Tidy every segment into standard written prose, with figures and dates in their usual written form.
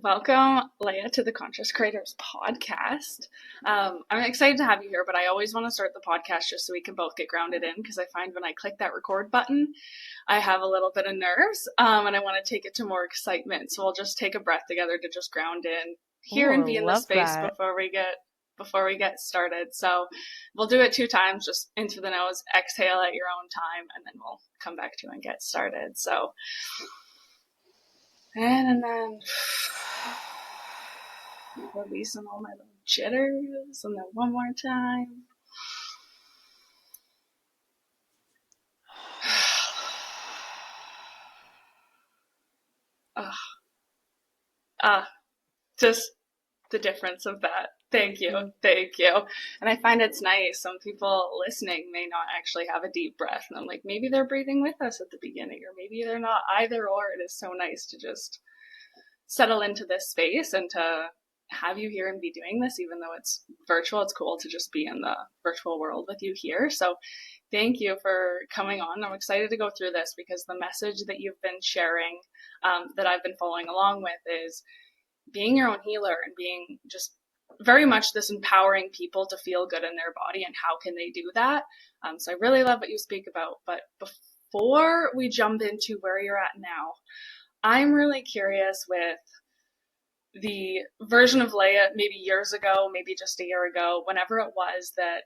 Welcome, Leah, to the Conscious Creators podcast. I'm excited to have you here, but I always want to start the podcast just so we can both get grounded in because I find when I click that record button, I have a little bit of nerves and I want to take it to more excitement. So we'll just take a breath together to just ground in here Ooh, and I be in the love space that. before we get started. So we'll do it 2 times, just in through the nose, exhale at your own time, and then we'll come back to and get started. So, and then releasing all my little jitters, and then one more time. Ah, just the difference of that. Thank you, Mhm. thank you. And I find it's nice. Some people listening may not actually have a deep breath, and I'm like, maybe they're breathing with us at the beginning, or maybe they're not. Either or, it is so nice to just settle into this space and to have you here and be doing this, even though it's virtual. It's cool to just be in the virtual world with you here. So thank you for coming on. I'm excited to go through this because the message that you've been sharing, that I've been following along with, is being your own healer and being just very much this empowering people to feel good in their body and how can they do that. So I really love what you speak about. But before we jump into where you're at now, I'm really curious with the version of Leah maybe years ago, maybe just a year ago, whenever it was that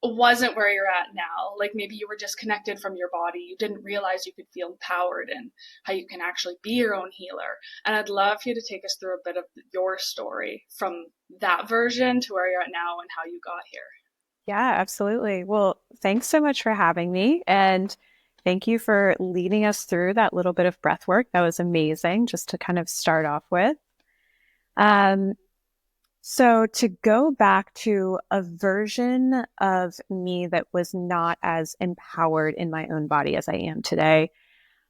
wasn't where you're at now. Like maybe you were disconnected from your body. You didn't realize you could feel empowered and how you can actually be your own healer. And I'd love for you to take us through a bit of your story from that version to where you're at now and how you got here. Yeah, absolutely. Well, thanks so much for having me. And thank you for leading us through that little bit of breath work. That was amazing just to kind of start off with. Um, so to go back to a version of me that was not as empowered in my own body as I am today.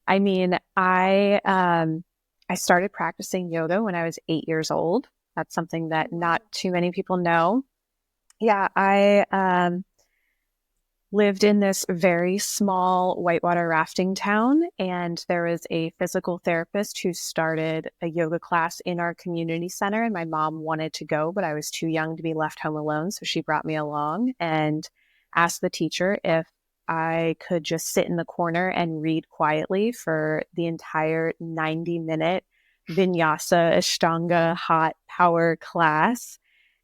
I mean, I started practicing yoga when I was 8 years old. That's something that not too many people know. Yeah, I lived in this very small whitewater rafting town, and there was a physical therapist who started a yoga class in our community center. And my mom wanted to go, but I was too young to be left home alone. So she brought me along and asked the teacher if I could just sit in the corner and read quietly for the entire 90-minute vinyasa Ashtanga hot power class.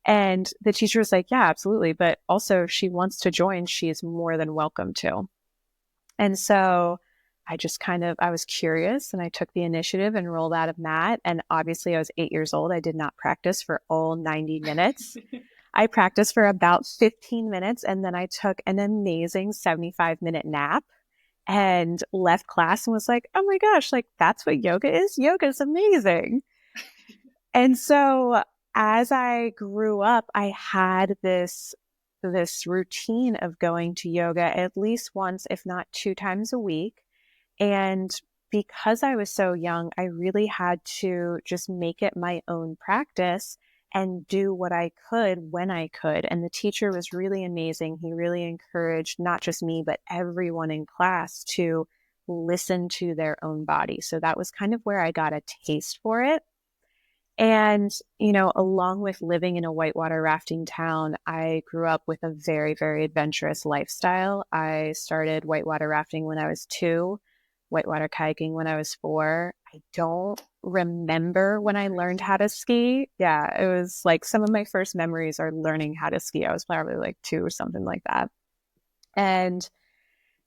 And the teacher was like, yeah, absolutely. But also, if she wants to join, she is more than welcome to. And so I was curious and I took the initiative and rolled out of mat. And obviously, I was 8 years old. I did not practice for all 90 minutes. I practiced for about 15 minutes and then I took an amazing 75-minute nap and left class and was like, oh my gosh, like that's what yoga is? Yoga is amazing. And so as I grew up, I had this routine of going to yoga at least once, if not 2 times a week. And because I was so young, I really had to just make it my own practice and do what I could when I could. And the teacher was really amazing. He really encouraged not just me, but everyone in class to listen to their own body. So that was kind of where I got a taste for it. And, along with living in a whitewater rafting town, I grew up with a very, very adventurous lifestyle. I started whitewater rafting when I was 2, whitewater kayaking when I was 4. I don't remember when I learned how to ski. Yeah, it was like some of my first memories are learning how to ski. I was probably like 2 or something like that. And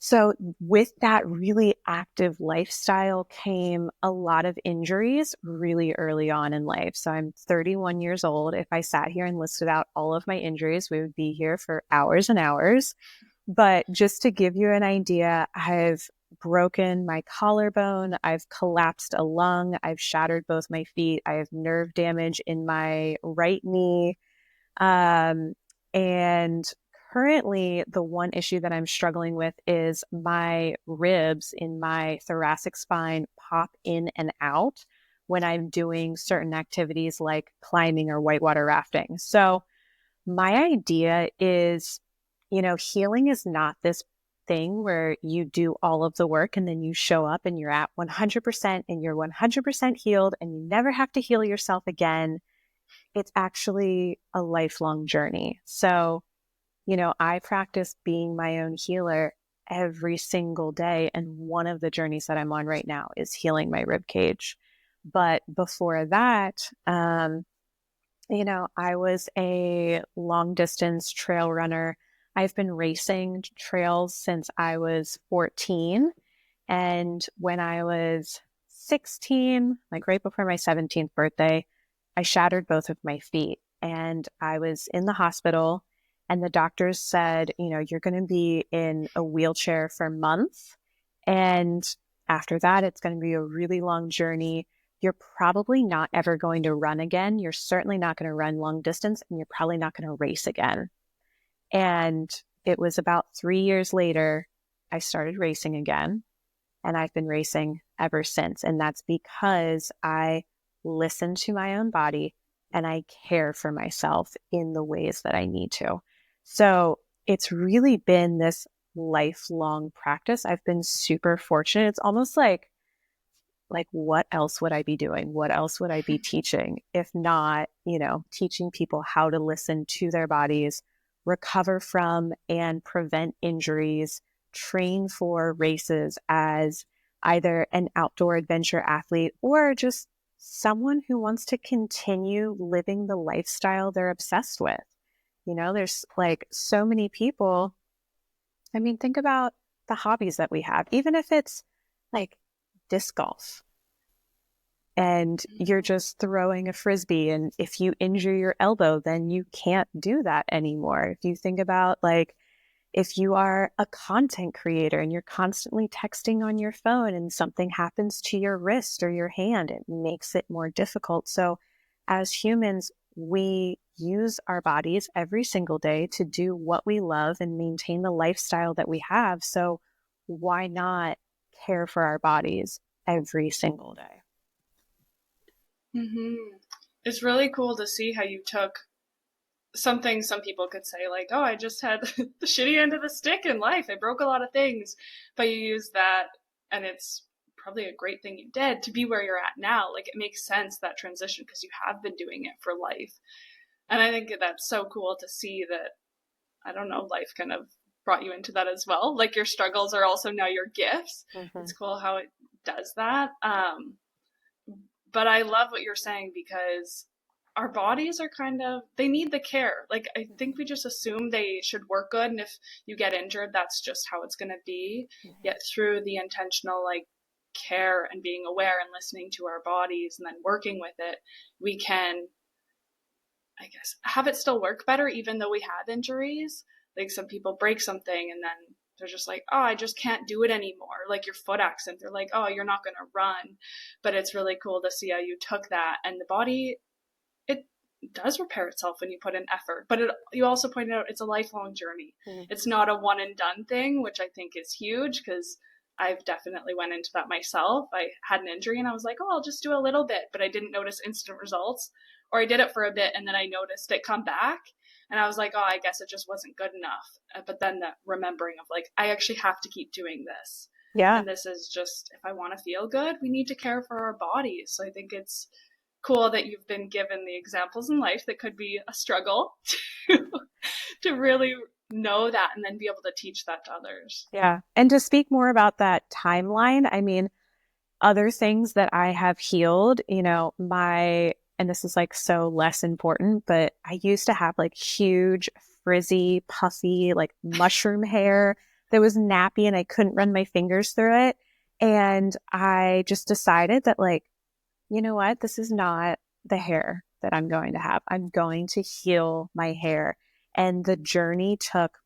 so with that really active lifestyle came a lot of injuries really early on in life. So I'm 31 years old. If I sat here and listed out all of my injuries, we would be here for hours and hours. But just to give you an idea, I've broken my collarbone, I've collapsed a lung, I've shattered both my feet, I have nerve damage in my right knee. Um, and currently, the one issue that I'm struggling with is my ribs in my thoracic spine pop in and out when I'm doing certain activities like climbing or whitewater rafting. So, my idea is, healing is not thing where you do all of the work and then you show up and you're at 100% and you're 100% healed and you never have to heal yourself again. It's actually a lifelong journey. So, I practice being my own healer every single day. And one of the journeys that I'm on right now is healing my rib cage. But before that, I was a long distance trail runner. I've been racing trails since I was 14. And when I was 16, like right before my 17th birthday, I shattered both of my feet and I was in the hospital. And the doctors said, you're going to be in a wheelchair for months. And after that, it's going to be a really long journey. You're probably not ever going to run again. You're certainly not going to run long distance, and you're probably not going to race again. And it was about 3 years later, I started racing again. And I've been racing ever since. And that's because I listen to my own body and I care for myself in the ways that I need to. So it's really been this lifelong practice. I've been super fortunate. It's almost like what else would I be doing? What else would I be teaching if not, teaching people how to listen to their bodies, recover from and prevent injuries, train for races as either an outdoor adventure athlete or just someone who wants to continue living the lifestyle they're obsessed with. There's like so many people. I mean, think about the hobbies that we have, even if it's like disc golf and you're just throwing a frisbee. And if you injure your elbow, then you can't do that anymore. If you think about if you are a content creator and you're constantly texting on your phone and something happens to your wrist or your hand, it makes it more difficult. So as humans, we use our bodies every single day to do what we love and maintain the lifestyle that we have. So why not care for our bodies every single day? Mm-hmm. It's really cool to see how you took something some people could say, like, oh, I just had the shitty end of the stick in life. I broke a lot of things. But you use that, and it's probably a great thing you did to be where you're at now. Like, it makes sense, that transition, because you have been doing it for life. And I think that's so cool to see that, I don't know, life kind of brought you into that as well. Like, your struggles are also now your gifts. Mm-hmm. It's cool how it does that. But I love what you're saying, because our bodies are they need the care. Like, I think we just assume they should work good. And if you get injured, that's just how it's going to be. Mm-hmm. Yet through the intentional, care and being aware and listening to our bodies and then working with it, we can, I guess, have it still work better, even though we have injuries. Like, some people break something and then they're just like, oh, I just can't do it anymore. Like your foot accident, they're like, oh, you're not going to run. But it's really cool to see how you took that, and the body, it does repair itself when you put in effort. But you also pointed out it's a lifelong journey. Mm-hmm. It's not a one and done thing, which I think is huge, because I've definitely went into that myself. I had an injury and I was like, oh, I'll just do a little bit, but I didn't notice instant results. Or I did it for a bit and then I noticed it come back. And I was like, oh, I guess it just wasn't good enough. But then that remembering of I actually have to keep doing this. Yeah. And this is just, if I want to feel good, we need to care for our bodies. So I think it's cool that you've been given the examples in life that could be a struggle to really know that and then be able to teach that to others. Yeah. And to speak more about that timeline, I mean, other things that I have healed, and this is so less important, but I used to have huge, frizzy, puffy, mushroom hair that was nappy and I couldn't run my fingers through it. And I just decided that you know what? This is not the hair that I'm going to have. I'm going to heal my hair. And the journey took,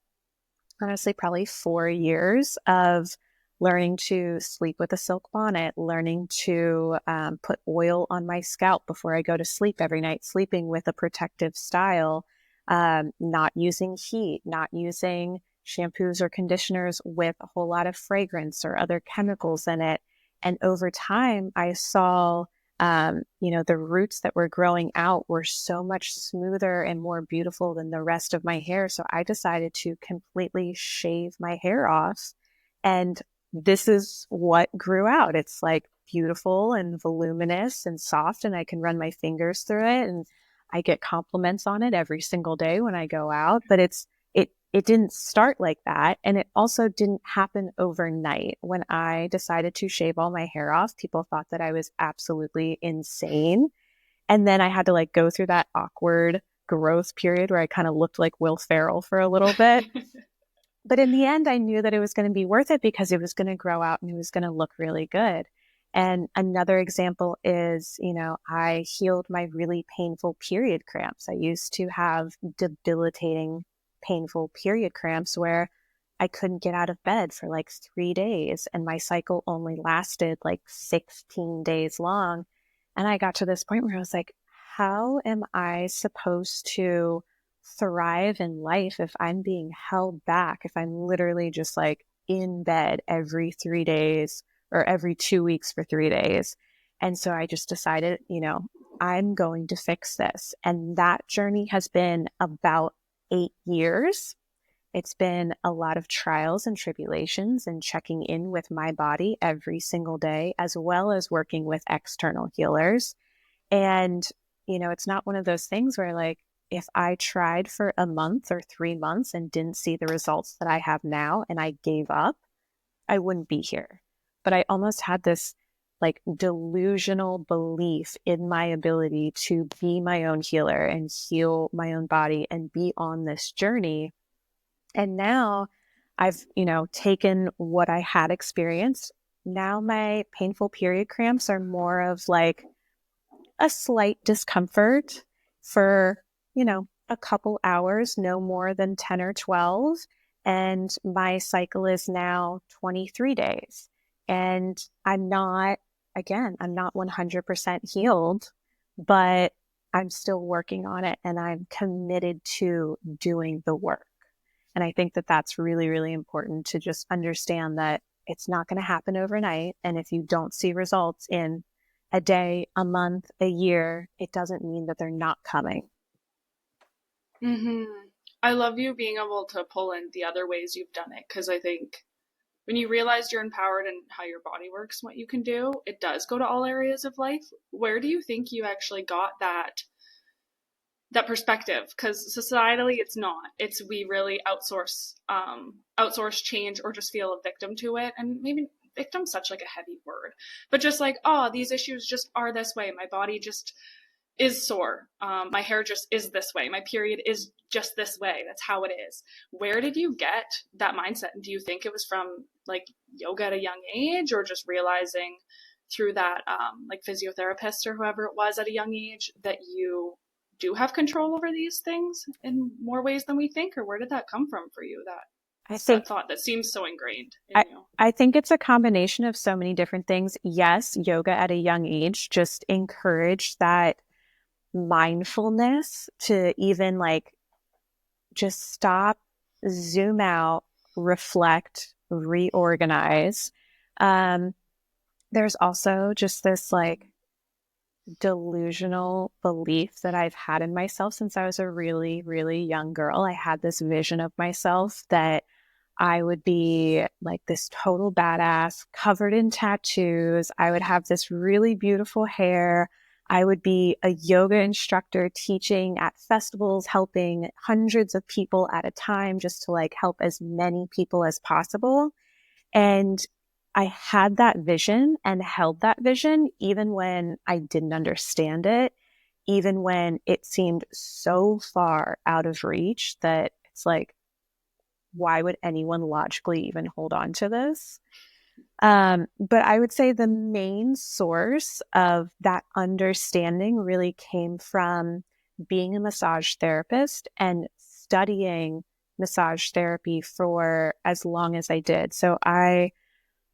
honestly, probably 4 years of learning to sleep with a silk bonnet, learning to put oil on my scalp before I go to sleep every night, sleeping with a protective style, not using heat, not using shampoos or conditioners with a whole lot of fragrance or other chemicals in it. And over time, I saw The roots that were growing out were so much smoother and more beautiful than the rest of my hair. So I decided to completely shave my hair off. And this is what grew out. It's like beautiful and voluminous and soft, and I can run my fingers through it. And I get compliments on it every single day when I go out. But it didn't start like that. And it also didn't happen overnight. When I decided to shave all my hair off, people thought that I was absolutely insane. And then I had to like go through that awkward growth period where I kind of looked like Will Ferrell for a little bit. But in the end, I knew that it was going to be worth it because it was going to grow out and it was going to look really good. And another example is, I healed my really painful period cramps. I used to have debilitating, painful period cramps where I couldn't get out of bed for like 3 days, and my cycle only lasted like 16 days long. And I got to this point where I was like, how am I supposed to thrive in life if I'm being held back, if I'm literally just like in bed every 3 days or every 2 weeks for 3 days? And so I just decided, I'm going to fix this. And that journey has been about 8 years. It's been a lot of trials and tribulations and checking in with my body every single day, as well as working with external healers. And, it's not one of those things where like, if I tried for a month or 3 months and didn't see the results that I have now and I gave up, I wouldn't be here. But I almost had this like delusional belief in my ability to be my own healer and heal my own body and be on this journey. And now I've, taken what I had experienced. Now my painful period cramps are more of like a slight discomfort for, a couple hours, no more than 10 or 12. And my cycle is now 23 days. And I'm not 100% healed, but I'm still working on it and I'm committed to doing the work. And I think that that's really, really important to just understand that it's not going to happen overnight. And if you don't see results in a day, a month, a year, it doesn't mean that they're not coming. Hmm. I love you being able to pull in the other ways you've done it, because I think when you realize you're empowered and how your body works and what you can do, it does go to all areas of life. Where do you think you actually got that perspective? Because societally it's not, it's we really outsource change or just feel a victim to it. And maybe victim's such like a heavy word, but just like, oh, these issues just are this way, my body just is sore, my hair just is this way, my period is just this way, that's how it is. Where did you get that mindset? And do you think it was from like yoga at a young age, or just realizing through that like physiotherapist or whoever it was at a young age that you do have control over these things in more ways than we think? Or where did that come from for you, I that think thought that seems so ingrained in I, you? I think it's a combination of so many different things. Yes, yoga at a young age just encouraged that mindfulness to even like just stop, zoom out, reflect, reorganize. Um, there's also just this like delusional belief that I've had in myself since I was a really, really young girl. I had this vision of myself that I would be like this total badass, covered in tattoos. I would have this really beautiful hair. I would be a yoga instructor teaching at festivals, helping hundreds of people at a time, just to like help as many people as possible. And I had that vision and held that vision even when I didn't understand it, even when it seemed so far out of reach that it's like, why would anyone logically even hold on to this? But I would say the main source of that understanding really came from being a massage therapist and studying massage therapy for as long as I did. So I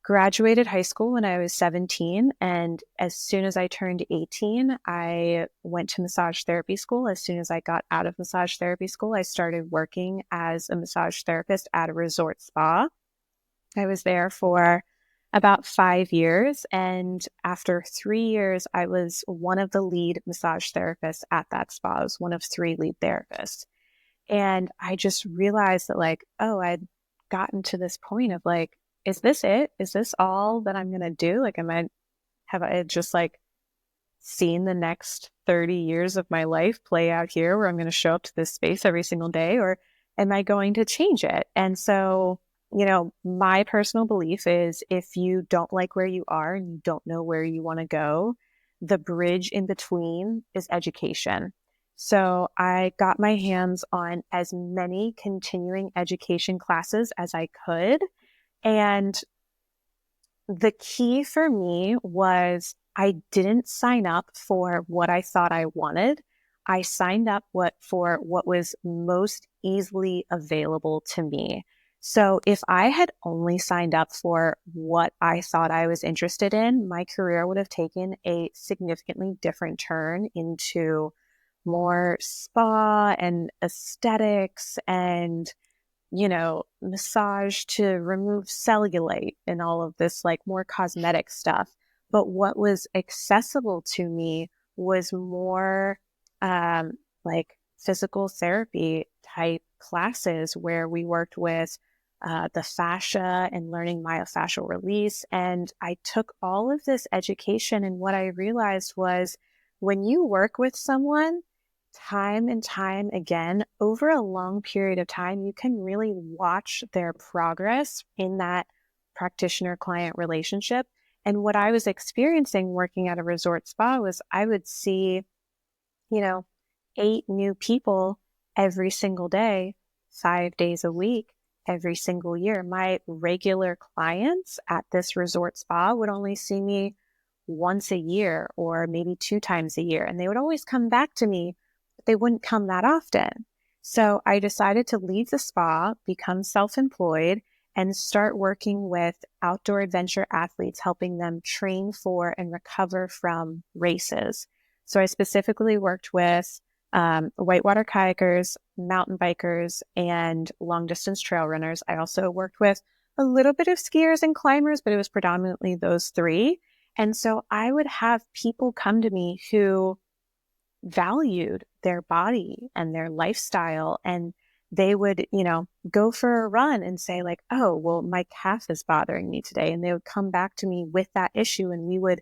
graduated high school when I was 17. And as soon as I turned 18, I went to massage therapy school. As soon as I got out of massage therapy school, I started working as a massage therapist at a resort spa. I was there for about 5 years. And after 3 years, I was one of the lead massage therapists at that spa. I was one of three lead therapists. And I just realized that, like, oh, I'd gotten to this point of like, is this it? Is this all that I'm going to do? Like, have I just like seen the next 30 years of my life play out here where I'm going to show up to this space every single day, or am I going to change it? And so, my personal belief is if you don't like where you are and you don't know where you want to go, the bridge in between is education. So I got my hands on as many continuing education classes as I could. And the key for me was I didn't sign up for what I thought I wanted. I signed up for what was most easily available to me. So if I had only signed up for what I thought I was interested in, my career would have taken a significantly different turn into more spa and aesthetics and massage to remove cellulite and all of this like more cosmetic stuff. But what was accessible to me was more like physical therapy type classes where we worked with the fascia and learning myofascial release. And I took all of this education, and what I realized was when you work with someone, time and time again, over a long period of time, you can really watch their progress in that practitioner client relationship. And what I was experiencing working at a resort spa was I would see, you know, 8 new people every single day, 5 days a week, every single year. My regular clients at this resort spa would only see me once a year or maybe 2 times a year. And they would always come back to me, but they wouldn't come that often. So I decided to leave the spa, become self-employed, and start working with outdoor adventure athletes, helping them train for and recover from races. So I specifically worked with whitewater kayakers, mountain bikers, and long distance trail runners. I also worked with a little bit of skiers and climbers, but it was predominantly those three. And so I would have people come to me who valued their body and their lifestyle, and they would, go for a run and say like, oh, well, my calf is bothering me today. And they would come back to me with that issue, and we would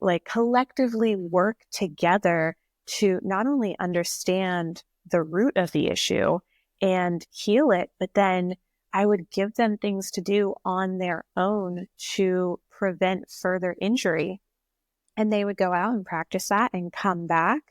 like collectively work together to not only understand the root of the issue and heal it, but then I would give them things to do on their own to prevent further injury. And they would go out and practice that and come back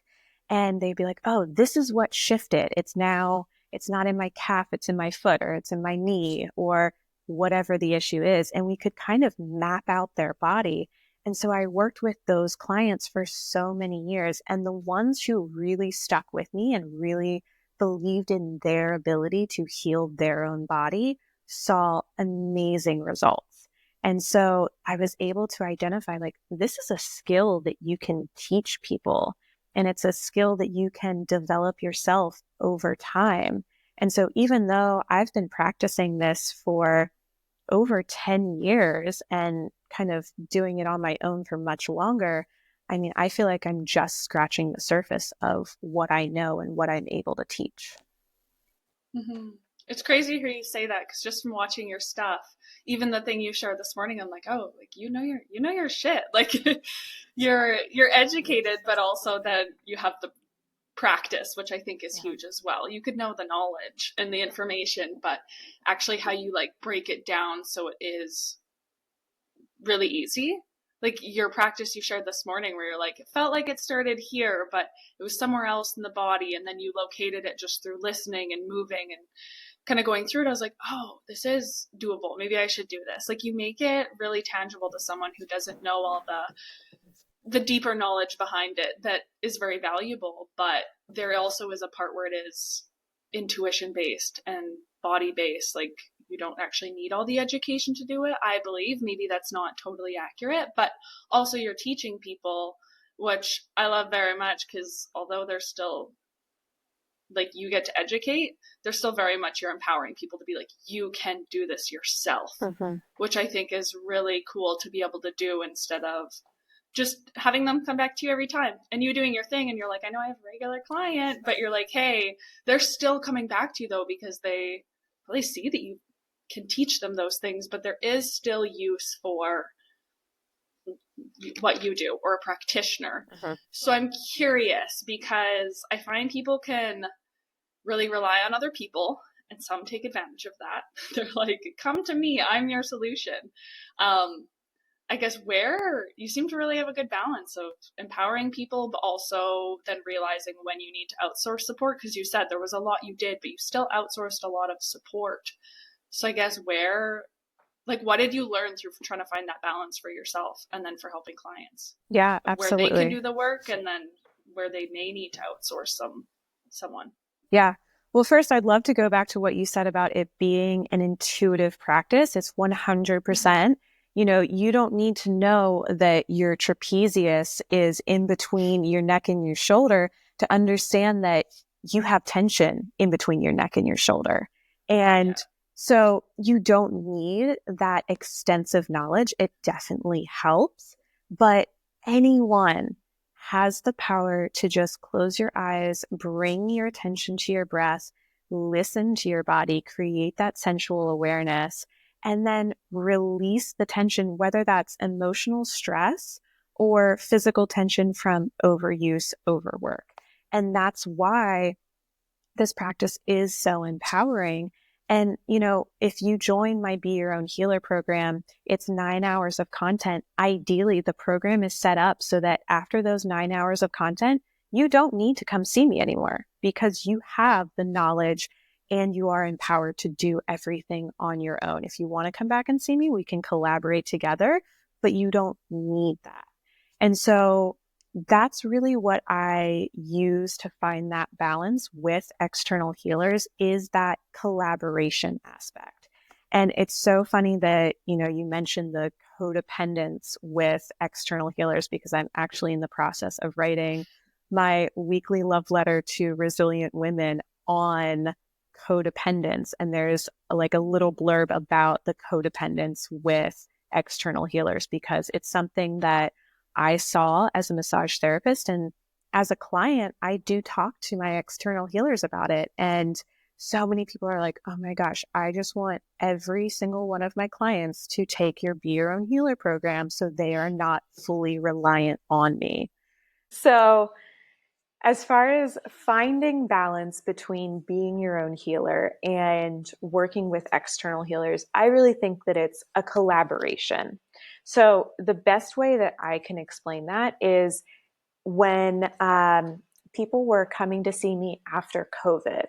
and they'd be like, oh, this is what shifted. It's not in my calf, it's in my foot, or it's in my knee, or whatever the issue is. And we could kind of map out their body. And so I worked with those clients for so many years. And the ones who really stuck with me and really believed in their ability to heal their own body saw amazing results. And so I was able to identify like, this is a skill that you can teach people. And it's a skill that you can develop yourself over time. And so even though I've been practicing this for over 10 years and kind of doing it on my own for much longer, I mean, I feel like I'm just scratching the surface of what I know and what I'm able to teach. Mm-hmm. It's crazy to hear you say that because just from watching your stuff, even the thing you shared this morning, I'm like, oh, like you know your shit. Like you're educated, but also that you have the practice, which I think is Yeah. huge as well. You could know the knowledge and the information, but actually how you like break it down so it is really easy. Like your practice you shared this morning where you're like, it felt like it started here, but it was somewhere else in the body. And then you located it just through listening and moving and kind of going through it. I was like, oh, this is doable. Maybe I should do this. Like you make it really tangible to someone who doesn't know all the deeper knowledge behind it that is very valuable, but there also is a part where it is intuition based and body based. Like you don't actually need all the education to do it, I believe. Maybe that's not totally accurate, but also you're teaching people, which I love very much because although they're still like you get to educate, they're still very much you're empowering people to be like, you can do this yourself, Mm-hmm. which I think is really cool to be able to do instead of just having them come back to you every time and you doing your thing and you're like, I know I have a regular client, but you're like, hey, they're still coming back to you though because they really see that you can teach them those things, but there is still use for what you do or a practitioner. Mm-hmm. So I'm curious because I find people can really rely on other people and some take advantage of that. They're like, come to me, I'm your solution. I guess where you seem to really have a good balance of empowering people, but also then realizing when you need to outsource support. Because you said there was a lot you did, but you still outsourced a lot of support. So I guess where, like, what did you learn through trying to find that balance for yourself and then for helping clients Yeah, of where they can absolutely. do the work and then where they may need to outsource someone? Yeah. Well, first, I'd love to go back to what you said about it being an intuitive practice. It's 100%. You don't need to know that your trapezius is in between your neck and your shoulder to understand that you have tension in between your neck and your shoulder. Yeah. And so you don't need that extensive knowledge. It definitely helps, but anyone has the power to just close your eyes, bring your attention to your breath, listen to your body, create that sensual awareness, and then release the tension, whether that's emotional stress or physical tension from overuse, overwork. And that's why this practice is so empowering. And, if you join my Be Your Own Healer program, it's 9 hours of content. Ideally, the program is set up so that after those 9 hours of content, you don't need to come see me anymore because you have the knowledge and you are empowered to do everything on your own. If you want to come back and see me, we can collaborate together, but you don't need that. And so that's really what I use to find that balance with external healers is that collaboration aspect. And it's so funny that, you mentioned the codependence with external healers because I'm actually in the process of writing my weekly love letter to resilient women on codependence. And there's like a little blurb about the codependence with external healers because it's something that I saw as a massage therapist. And as a client, I do talk to my external healers about it. And so many people are like, oh my gosh, I just want every single one of my clients to take your Be Your Own Healer program so they are not fully reliant on me. So, as far as finding balance between being your own healer and working with external healers, I really think that it's a collaboration. So, the best way that I can explain that is when people were coming to see me after COVID.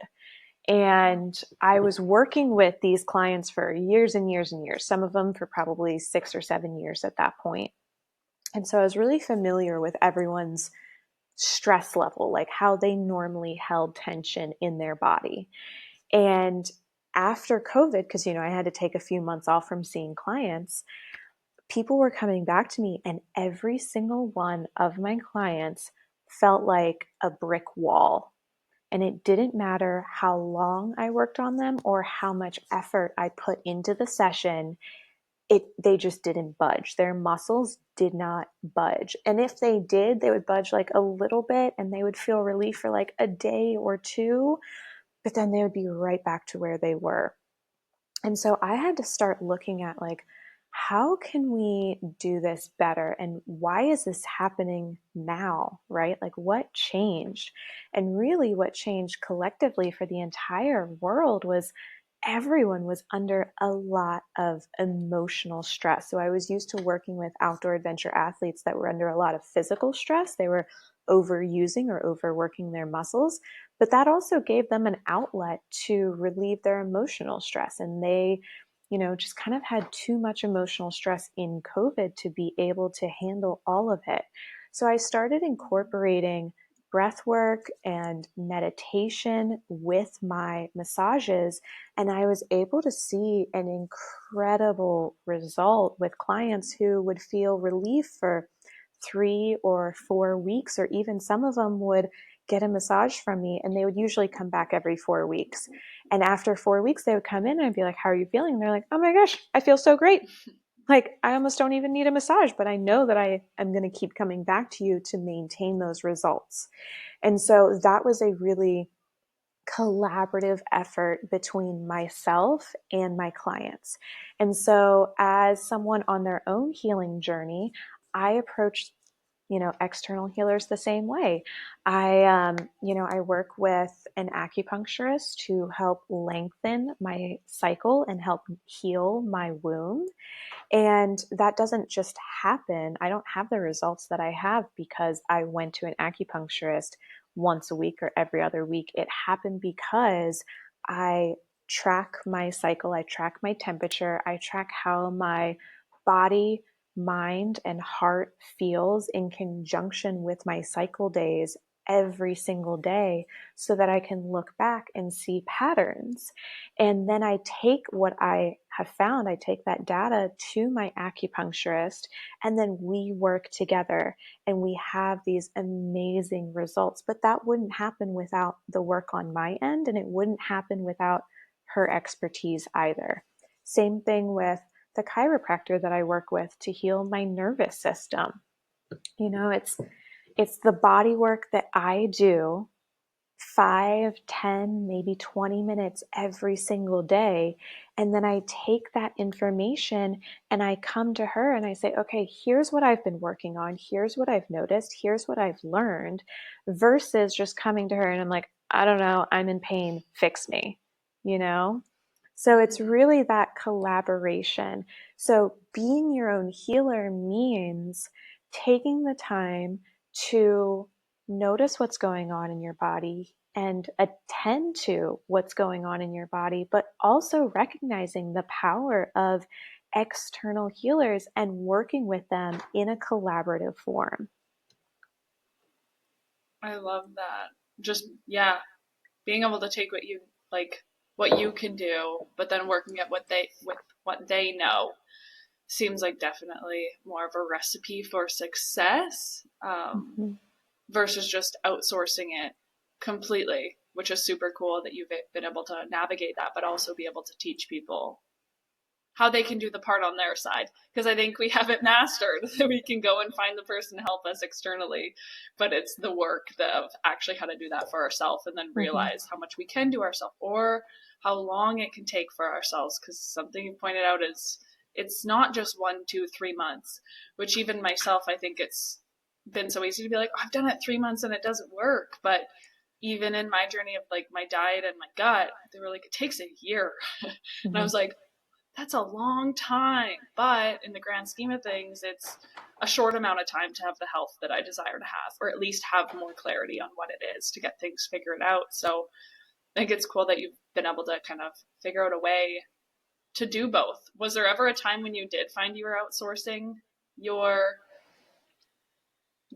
And I was working with these clients for years and years and years, some of them for probably 6 or 7 years at that point. And so I was really familiar with everyone's stress level, like how they normally held tension in their body. And after COVID, because, I had to take a few months off from seeing clients, people were coming back to me, and every single one of my clients felt like a brick wall. And it didn't matter how long I worked on them or how much effort I put into the session. They just didn't budge. Their muscles did not budge. And if they did, they would budge like a little bit and they would feel relief for like a day or two, but then they would be right back to where they were. And so I had to start looking at like, how can we do this better? And why is this happening now, right? Like what changed? And really what changed collectively for the entire world was everyone was under a lot of emotional stress. So I was used to working with outdoor adventure athletes that were under a lot of physical stress. They were overusing or overworking their muscles, but that also gave them an outlet to relieve their emotional stress. And they, just kind of had too much emotional stress in COVID to be able to handle all of it. So I started incorporating breath work and meditation with my massages. And I was able to see an incredible result with clients who would feel relief for 3 or 4 weeks, or even some of them would get a massage from me and they would usually come back every 4 weeks. And after 4 weeks, they would come in and I'd be like, how are you feeling? And they're like, oh my gosh, I feel so great. Like, I almost don't even need a massage, but I know that I am going to keep coming back to you to maintain those results. And so that was a really collaborative effort between myself and my clients. And so, as someone on their own healing journey, I approached external healers the same way. I work with an acupuncturist to help lengthen my cycle and help heal my womb. And that doesn't just happen. I don't have the results that I have because I went to an acupuncturist once a week or every other week. It happened because I track my cycle, I track my temperature, I track how my body, mind, and heart feels in conjunction with my cycle days every single day so that I can look back and see patterns. And then I take what I have found, I take that data to my acupuncturist, and then we work together and we have these amazing results. But that wouldn't happen without the work on my end, and it wouldn't happen without her expertise either. Same thing with the chiropractor that I work with to heal my nervous system. It's the body work that I do 5, 10, maybe 20 minutes every single day. And then I take that information and I come to her and I say, okay, here's what I've been working on. Here's what I've noticed. Here's what I've learned, versus just coming to her and I'm like, I don't know, I'm in pain, fix me, you know? So it's really that collaboration. So being your own healer means taking the time to notice what's going on in your body and attend to what's going on in your body, but also recognizing the power of external healers and working with them in a collaborative form. I love that. Just, yeah, being able to take what you like, what you can do, but then working at what they know seems like definitely more of a recipe for success, Mm-hmm. versus just outsourcing it completely, which is super cool that you've been able to navigate that, but also be able to teach people how they can do the part on their side. Because I think we haven't mastered that we can go and find the person to help us externally, but it's the work of actually how to do that for ourselves and then Mm-hmm. realize how much we can do ourselves or how long it can take for ourselves. Because something you pointed out is it's not just 1, 2, 3 months, which even myself, I think it's been so easy to be like, oh, I've done it 3 months and it doesn't work. But even in my journey of like my diet and my gut, they were like, it takes a year. And I Mm-hmm. was like, that's a long time. But in the grand scheme of things, it's a short amount of time to have the health that I desire to have, or at least have more clarity on what it is to get things figured out. So I think it's cool that you've been able to kind of figure out a way to do both. Was there ever a time when you did find you were outsourcing your,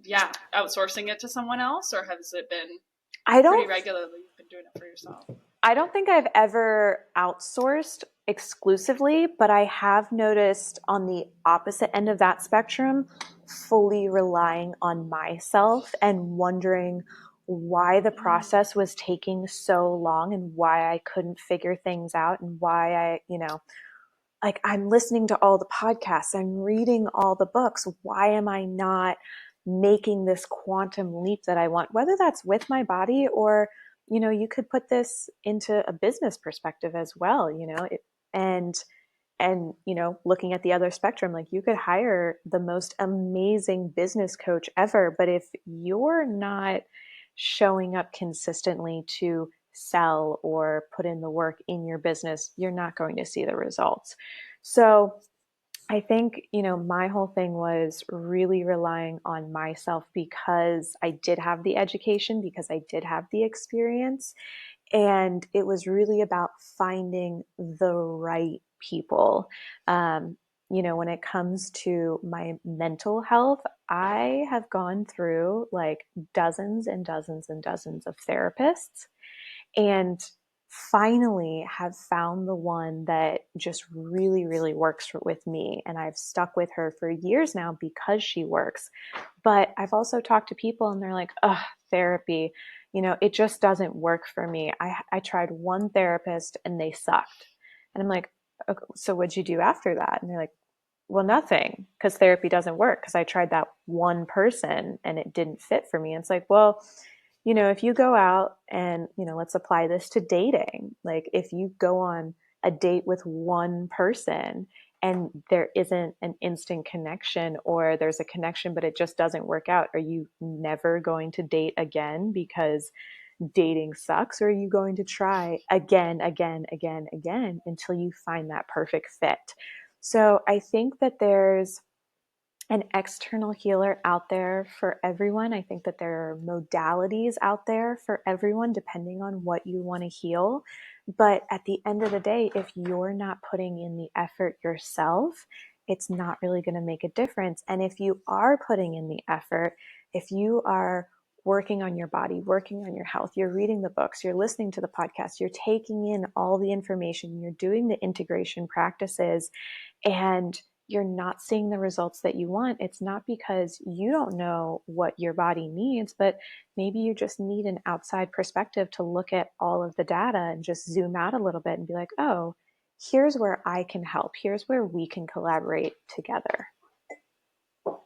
yeah, outsourcing it to someone else, or has it been I pretty don't regularly you've been doing it for yourself? I don't think I've ever outsourced exclusively, but I have noticed on the opposite end of that spectrum, fully relying on myself and wondering why the process was taking so long and why I couldn't figure things out and why like I'm listening to all the podcasts, I'm reading all the books. Why am I not making this quantum leap that I want? Whether that's with my body or, you could put this into a business perspective as well, and looking at the other spectrum, like you could hire the most amazing business coach ever, but if you're not showing up consistently to sell or put in the work in your business, you're not going to see the results. So I think, my whole thing was really relying on myself because I did have the education, because I did have the experience. And it was really about finding the right people. When it comes to my mental health, I have gone through like dozens and dozens and dozens of therapists. And finally have found the one that just really, really works with me. And I've stuck with her for years now because she works. But I've also talked to people and they're like, ugh, therapy, it just doesn't work for me. I tried one therapist and they sucked. And I'm like, okay, so what'd you do after that? And they're like, well, nothing, because therapy doesn't work because I tried that one person and it didn't fit for me. And it's like, well, if you go out and, let's apply this to dating. Like if you go on a date with one person and there isn't an instant connection, or there's a connection but it just doesn't work out, are you never going to date again because dating sucks? Or are you going to try again, again, again, again until you find that perfect fit? So I think that there's an external healer out there for everyone. I think that there are modalities out there for everyone depending on what you want to heal. But at the end of the day, if you're not putting in the effort yourself, it's not really going to make a difference. And if you are putting in the effort, if you are working on your body, working on your health, you're reading the books, you're listening to the podcast, you're taking in all the information, you're doing the integration practices, and you're not seeing the results that you want, it's not because you don't know what your body needs, but maybe you just need an outside perspective to look at all of the data and just zoom out a little bit and be like, oh, here's where I can help. Here's where we can collaborate together.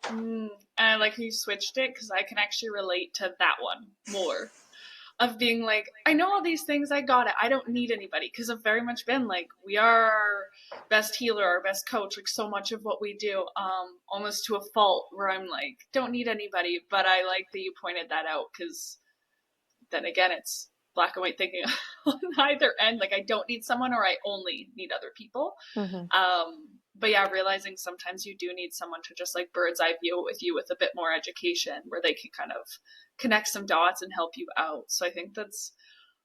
And I like how you switched it because I can actually relate to that one more. Of being like, I know all these things, I got it. I don't need anybody. Because I've very much been like, we are our best healer, our best coach, like so much of what we do, almost to a fault where I'm like, don't need anybody. But I like that you pointed that out because then again, it's black and white thinking on either end. Like, I don't need someone or I only need other people. Mm-hmm. But yeah, realizing sometimes you do need someone to just like bird's eye view with you with a bit more education where they can kind of connect some dots and help you out. So I think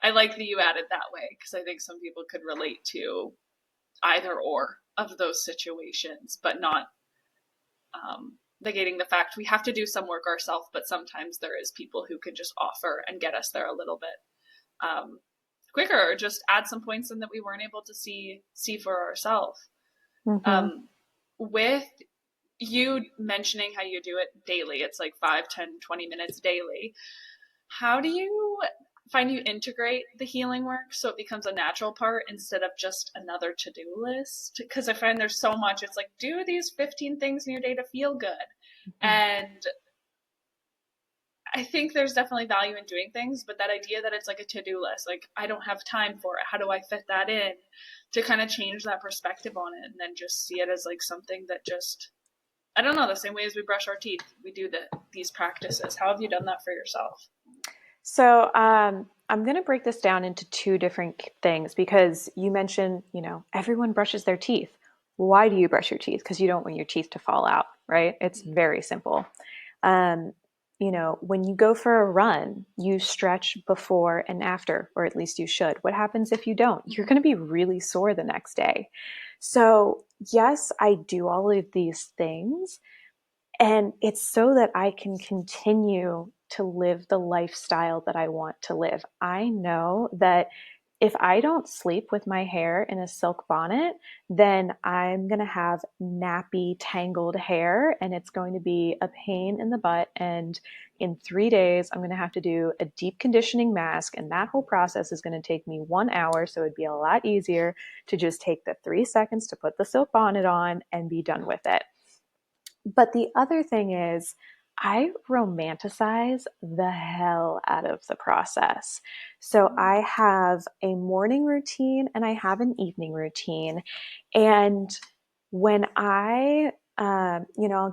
I like that you added that way because I think some people could relate to either or of those situations, but not negating the fact we have to do some work ourselves, but sometimes there is people who can just offer and get us there a little bit quicker, or just add some points in that we weren't able to see for ourselves. Mm-hmm. With you mentioning how you do it daily, it's like 5, 10, 20 minutes daily. How do you find you integrate the healing work so it becomes a natural part instead of just another to-do list? Because I find there's so much, it's like, do these 15 things in your day to feel good. Mm-hmm. And I think there's definitely value in doing things, but that idea that it's like a to-do list, like I don't have time for it, how do I fit that in, to kind of change that perspective on it and then just see it as like something that just, I don't know, the same way as we brush our teeth, we do these practices. How have you done that for yourself? So I'm going to break this down into two different things because you mentioned, everyone brushes their teeth. Why do you brush your teeth? Because you don't want your teeth to fall out, right? It's very simple. Um, when you go for a run, you stretch before and after, or at least you should. What happens if you don't? You're going to be really sore the next day. So yes, I do all of these things, and it's so that I can continue to live the lifestyle that I want to live. I know that if I don't sleep with my hair in a silk bonnet, then I'm going to have nappy, tangled hair, and it's going to be a pain in the butt. And in 3 days, I'm going to have to do a deep conditioning mask. And that whole process is going to take me 1 hour. So it'd be a lot easier to just take the 3 seconds to put the silk bonnet on and be done with it. But the other thing is, I romanticize the hell out of the process. So I have a morning routine and I have an evening routine. And when I'll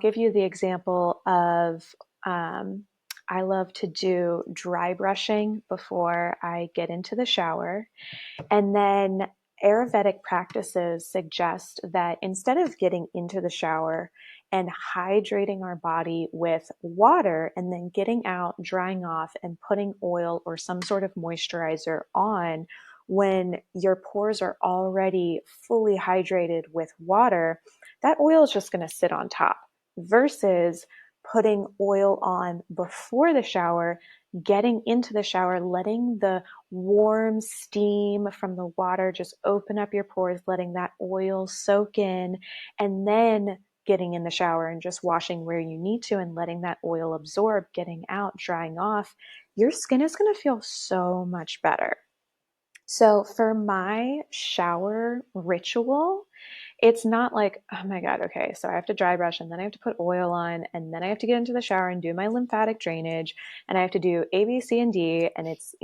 give you the example of, I love to do dry brushing before I get into the shower. And then Ayurvedic practices suggest that instead of getting into the shower and hydrating our body with water and then getting out, drying off, and putting oil or some sort of moisturizer on when your pores are already fully hydrated with water, that oil is just going to sit on top versus putting oil on before the shower, getting into the shower, letting the warm steam from the water just open up your pores, letting that oil soak in, and then getting in the shower and just washing where you need to and letting that oil absorb, getting out, drying off, your skin is going to feel so much better. So for my shower ritual, it's not like, oh my God, okay, so I have to dry brush and then I have to put oil on and then I have to get into the shower and do my lymphatic drainage and I have to do A, B, C, and D. And it's,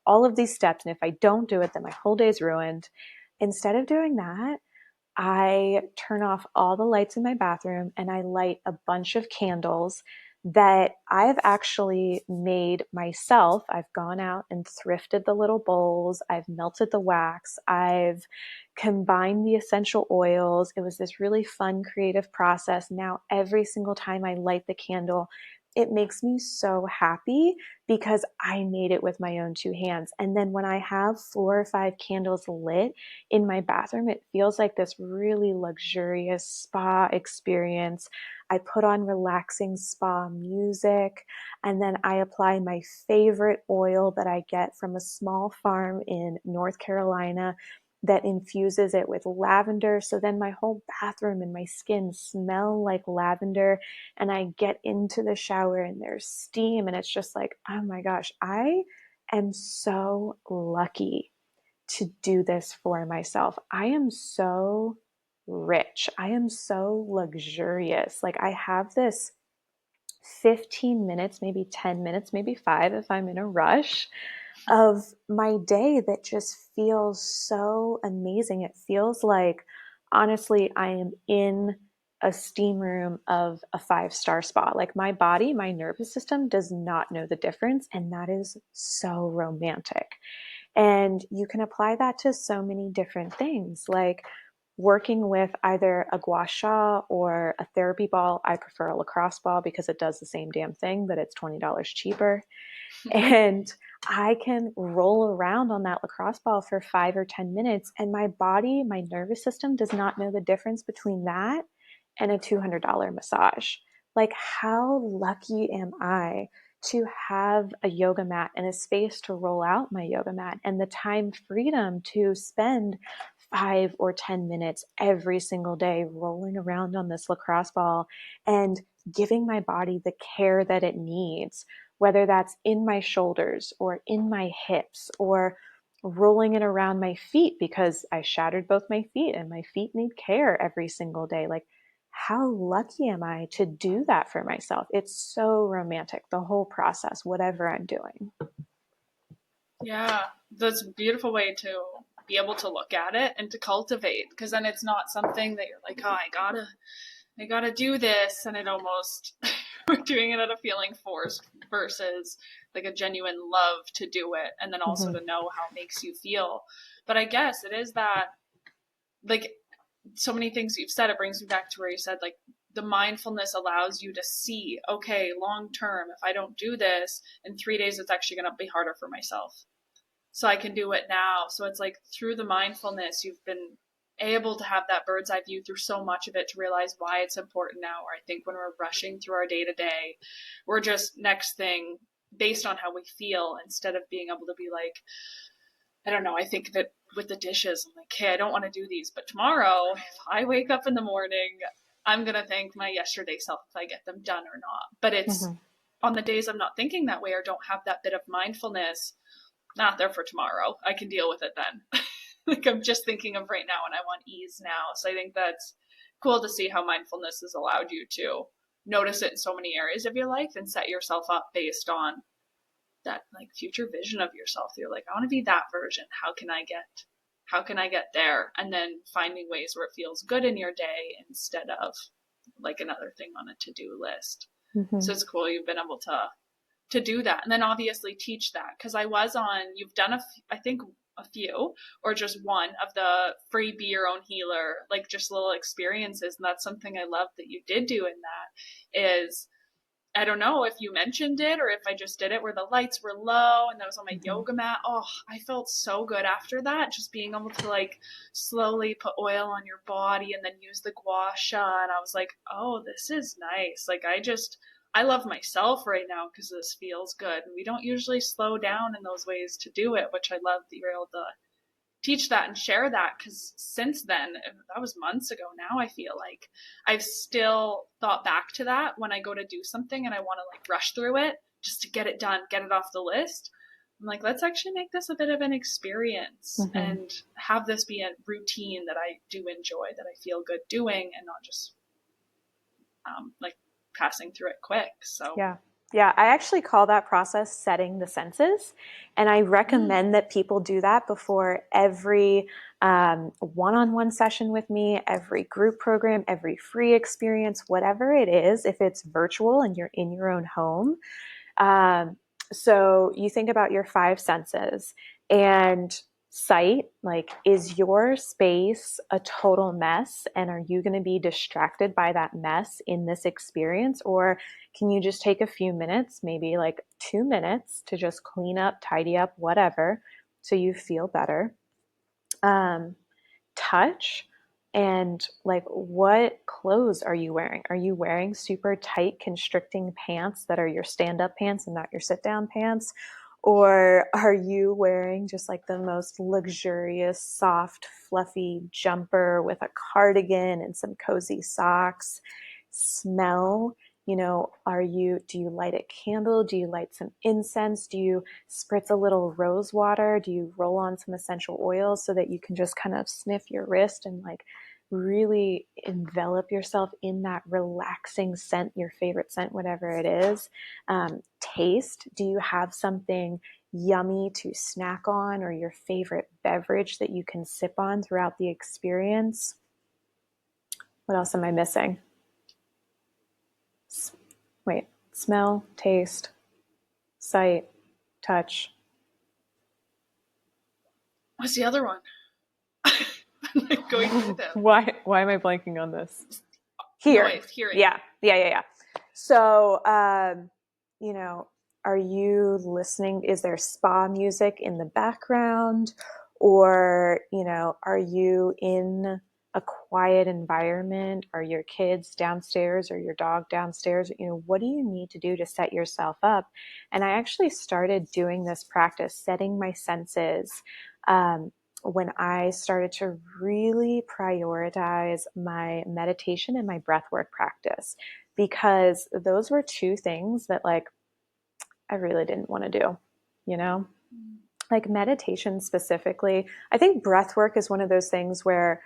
all of these steps. And if I don't do it, then my whole day's ruined. Instead of doing that, I turn off all the lights in my bathroom and I light a bunch of candles that I've actually made myself. I've gone out and thrifted the little bowls. I've melted the wax. I've combined the essential oils. It was this really fun, creative process. Now, every single time I light the candle, it makes me so happy because I made it with my own two hands. And then when I have 4 or 5 candles lit in my bathroom, it feels like this really luxurious spa experience. I put on relaxing spa music, and then I apply my favorite oil that I get from a small farm in North Carolina that infuses it with lavender. So then my whole bathroom and my skin smell like lavender. And I get into the shower and there's steam, and it's just like, oh my gosh, I am so lucky to do this for myself. I am so rich. I am so luxurious. Like I have this 15 minutes, maybe 10 minutes, maybe 5 if I'm in a rush of my day that just feels so amazing. It feels like, honestly, I am in a steam room of a 5-star spa. Like my body, my nervous system does not know the difference. And that is so romantic. And you can apply that to so many different things, like working with either a gua sha or a therapy ball. I prefer a lacrosse ball because it does the same damn thing, but it's $20 cheaper. And I can roll around on that lacrosse ball for 5 or 10 minutes, and my body, my nervous system does not know the difference between that and a $200 massage. Like, how lucky am I to have a yoga mat and a space to roll out my yoga mat and the time freedom to spend 5 or 10 minutes every single day rolling around on this lacrosse ball and giving my body the care that it needs, whether that's in my shoulders or in my hips or rolling it around my feet because I shattered both my feet and my feet need care every single day. Like, how lucky am I to do that for myself? It's so romantic, the whole process, whatever I'm doing. Yeah, that's a beautiful way to be able to look at it and to cultivate, because then it's not something that you're like, oh, I gotta do this, and it almost we're doing it out of feeling forced versus like a genuine love to do it, and then also Mm-hmm. to know how it makes you feel. But I guess it is that, like, so many things you've said, it brings me back to where you said like the mindfulness allows you to see, okay, long term, if I don't do this in 3 days, it's actually going to be harder for myself, so I can do it now. So it's like through the mindfulness, you've been able to have that bird's eye view through so much of it to realize why it's important now. Or I think when we're rushing through our day to day, we're just next thing based on how we feel instead of being able to be like, I don't know. I think that with the dishes, I'm like, hey, I don't want to do these, but tomorrow, if I wake up in the morning, I'm going to thank my yesterday self if I get them done or not. But it's Mm-hmm. on the days I'm not thinking that way or don't have that bit of mindfulness, not there for tomorrow. I can deal with it then. Like I'm just thinking of right now and I want ease now. So I think that's cool to see how mindfulness has allowed you to notice it in so many areas of your life and set yourself up based on that like future vision of yourself. You're like, I want to be that version. How can I get there? And then finding ways where it feels good in your day instead of like another thing on a to-do list. Mm-hmm. So it's cool you've been able to do that, and then obviously teach that, because I was on, you've done I think a few or just one of the free be your own healer, like just little experiences, and that's something I love that you did do in that is, I don't know if you mentioned it or if I just did it where the lights were low and that was on my Mm-hmm. yoga mat. Oh, I felt so good after that. Just being able to like slowly put oil on your body and then use the gua sha. And I was like, oh, this is nice. Like I love myself right now because this feels good. And we don't usually slow down in those ways to do it, which I love that you're able to teach that and share that, because since then, that was months ago now, I feel like I've still thought back to that when I go to do something and I want to like rush through it just to get it done, get it off the list. I'm like, let's actually make this a bit of an experience Mm-hmm. and have this be a routine that I do enjoy, that I feel good doing, and not just like passing through it quick. So, Yeah. Yeah, I actually call that process setting the senses. And I mm, recommend that people do that before every one-on-one session with me, every group program, every free experience, whatever it is, if it's virtual and you're in your own home. Um, so you think about your five senses and sight, like, is your space a total mess? And are you going to be distracted by that mess in this experience? Or can you just take a few minutes, maybe like 2 minutes, to just clean up, tidy up, whatever, so you feel better? Um, Touch, and like, what clothes are you wearing? Are you wearing super tight constricting pants that are your stand-up pants and not your sit-down pants? Or are you wearing just like the most luxurious, soft, fluffy jumper with a cardigan and some cozy socks? Smell, do you light a candle? Do you light some incense? Do you spritz a little rose water? Do you roll on some essential oils so that you can just kind of sniff your wrist and like really envelop yourself in that relaxing scent, your favorite scent, whatever it is? Taste. Do you have something yummy to snack on, or your favorite beverage that you can sip on throughout the experience? What else am I missing? Wait, smell, taste, sight, touch. what's the other one? I'm like going through them. Why am I blanking on this? Hearing. Noise, hearing. Yeah. So, you know, are you listening? Is there spa music in the background? Or, are you in a quiet environment? Are your kids downstairs or your dog downstairs? What do you need to do to set yourself up? And I actually started doing this practice, setting my senses, um, when I started to really prioritize my meditation and my breathwork practice, because those were two things that, like, I really didn't want to do, you know? Like meditation specifically. I think breathwork is one of those things where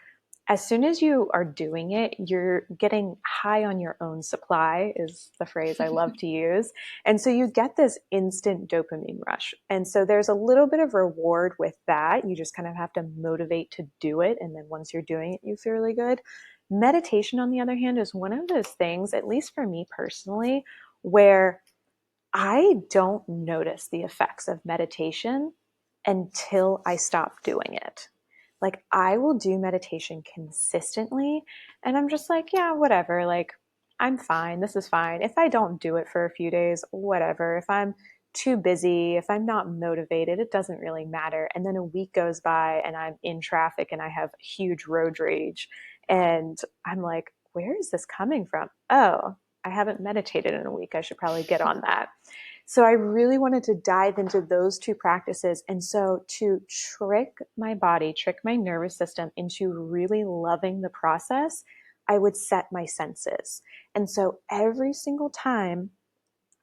as soon as you are doing it, you're getting high on your own supply, is the phrase I love to use. And so you get this instant dopamine rush. And so there's a little bit of reward with that. You just kind of have to motivate to do it. And then once you're doing it, you feel really good. Meditation, on the other hand, is one of those things, at least for me personally, where I don't notice the effects of meditation until I stop doing it. Like, I will do meditation consistently and I'm just like, yeah, whatever. Like, I'm fine. This is fine. If I don't do it for a few days, whatever. If I'm too busy, if I'm not motivated, it doesn't really matter. And then a week goes by and I'm in traffic and I have huge road rage. And I'm like, where is this coming from? Oh, I haven't meditated in a week. I should probably get on that. So I really wanted to dive into those two practices. And so, to trick my body, trick my nervous system into really loving the process, I would set my senses. And so every single time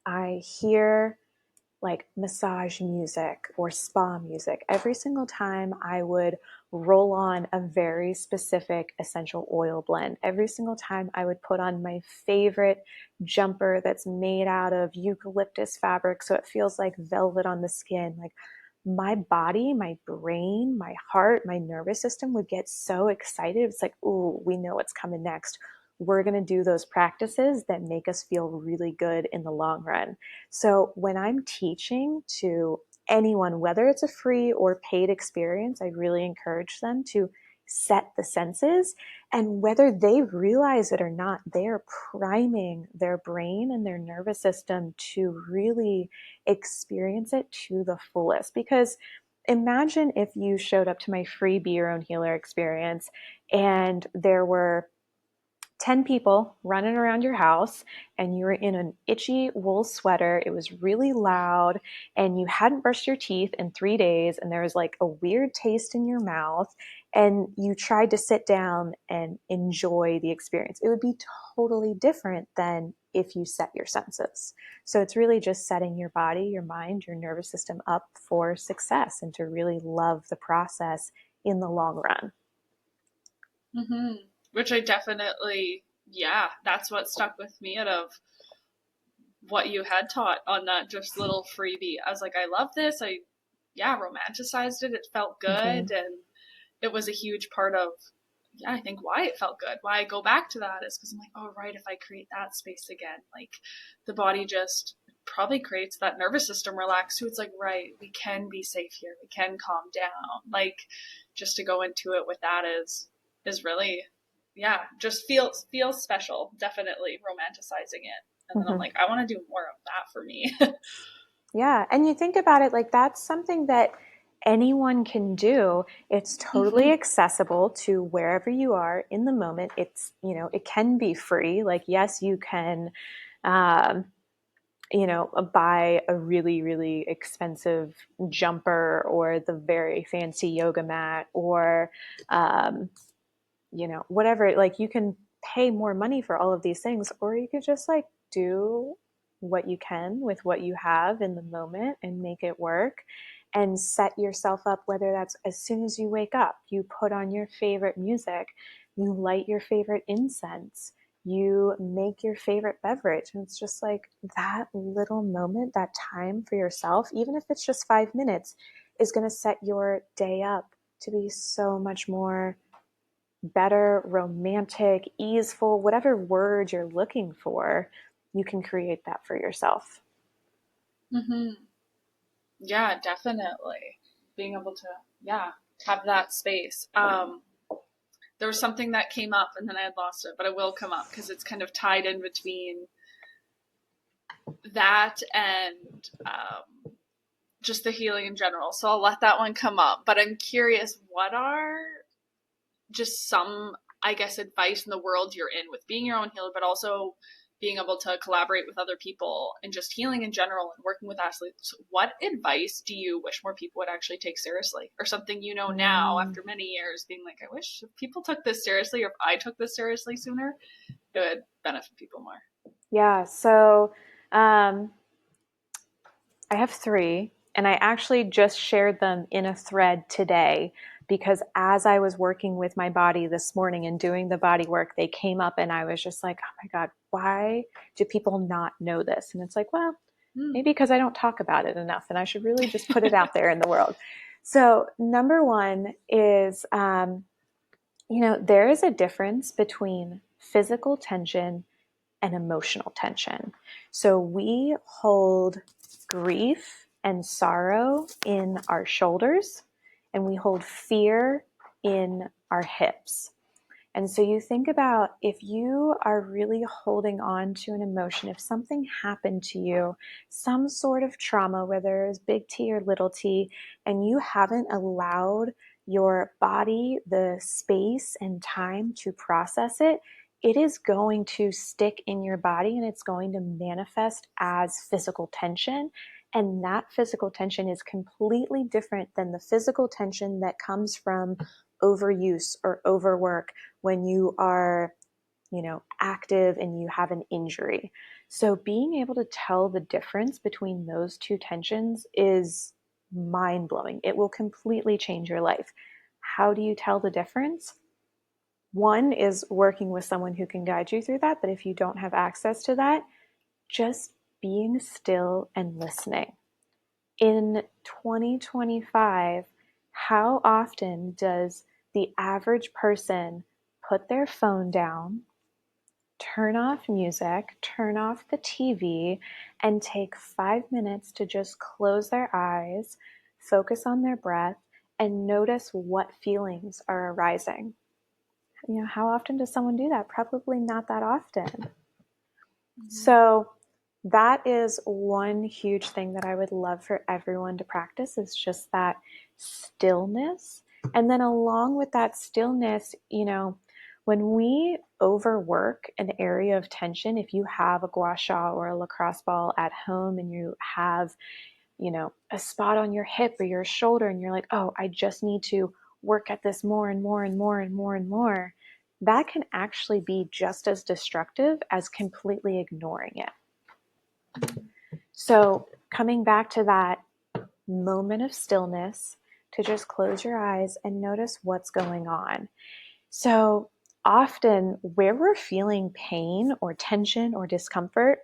I hear like massage music or spa music, every single time I would roll on a very specific essential oil blend, every single time I would put on my favorite jumper that's made out of eucalyptus fabric so it feels like velvet on the skin, like, my body, my brain, my heart, my nervous system would get so excited. It's like, ooh, we know what's coming next. We're going to do those practices that make us feel really good in the long run. So when I'm teaching to anyone, whether it's a free or paid experience, I really encourage them to set the senses. And whether they realize it or not, they are priming their brain and their nervous system to really experience it to the fullest. Because imagine if you showed up to my free Be Your Own Healer experience and there were 10 people running around your house and you were in an itchy wool sweater. It was really loud and you hadn't brushed your teeth in 3 days and there was like a weird taste in your mouth and you tried to sit down and enjoy the experience. It would be totally different than if you set your senses. So it's really just setting your body, your mind, your nervous system up for success and to really love the process in the long run. Hmm. Which I definitely, yeah, that's what stuck with me out of what you had taught on that just little freebie. I was like, I love this. Yeah, romanticized it. It felt Mm-hmm. good. And it was a huge part of, yeah, I think why it felt good. Why I go back to that is because I'm like, oh, right, if I create that space again, like the body just probably creates that nervous system relax. So it's like, right, we can be safe here. We can calm down. Like just to go into it with that is really, yeah, just feels special. Definitely romanticizing it. And then I'm Mm-hmm. like, I want to do more of that for me. Yeah. And you think about it like that's something that anyone can do. It's totally Hmm. accessible to wherever you are in the moment. It's, it can be free. Like, yes, you can, um, buy a really, really expensive jumper or the very fancy yoga mat or, um, whatever, like you can pay more money for all of these things, or you could just like do what you can with what you have in the moment and make it work and set yourself up, whether that's as soon as you wake up, you put on your favorite music, you light your favorite incense, you make your favorite beverage. And it's just like that little moment, that time for yourself, even if it's just 5 minutes, is going to set your day up to be so much more better, romantic, easeful, whatever word you're looking for, you can create that for yourself. Hmm. Yeah, definitely. Being able to, yeah, have that space. There was something that came up and then I had lost it, but it will come up because it's kind of tied in between that and just the healing in general. So I'll let that one come up. But I'm curious, what are just some, I guess, advice in the world you're in with being your own healer, but also being able to collaborate with other people and just healing in general and working with athletes? What advice do you wish more people would actually take seriously? Or something you know now Mm, after many years being like, I wish if people took this seriously or if I took this seriously sooner, it would benefit people more. yeah. So um, I have three, and I actually just shared them in a thread today because as I was working with my body this morning and doing the body work, they came up and I was just like, oh my God, why do people not know this? And it's like, well, Mm. maybe because I don't talk about it enough and I should really just put it out there in the world. So, number one is, there is a difference between physical tension and emotional tension. So we hold grief and sorrow in our shoulders, and we hold fear in our hips. And so you think about if you are really holding on to an emotion, if something happened to you, some sort of trauma, whether it's big T or little t, and you haven't allowed your body the space and time to process it, it is going to stick in your body and it's going to manifest as physical tension. And that physical tension is completely different than the physical tension that comes from overuse or overwork when you are, active and you have an injury. So being able to tell the difference between those two tensions is mind blowing. It will completely change your life. How do you tell the difference? One is working with someone who can guide you through that. But if you don't have access to that, just being still and listening. In 2025, how often does the average person put their phone down, turn off music, turn off the TV, and take 5 minutes to just close their eyes, focus on their breath, and notice what feelings are arising? How often does someone do that? Probably not that often. Mm-hmm. So that is one huge thing that I would love for everyone to practice is just that stillness. And then along with that stillness, When we overwork an area of tension, if you have a gua sha or a lacrosse ball at home and you have, a spot on your hip or your shoulder and you're like, oh, I just need to work at this more and more and more and more and more, that can actually be just as destructive as completely ignoring it. So, coming back to that moment of stillness, to just close your eyes and notice what's going on. So, often where we're feeling pain or tension or discomfort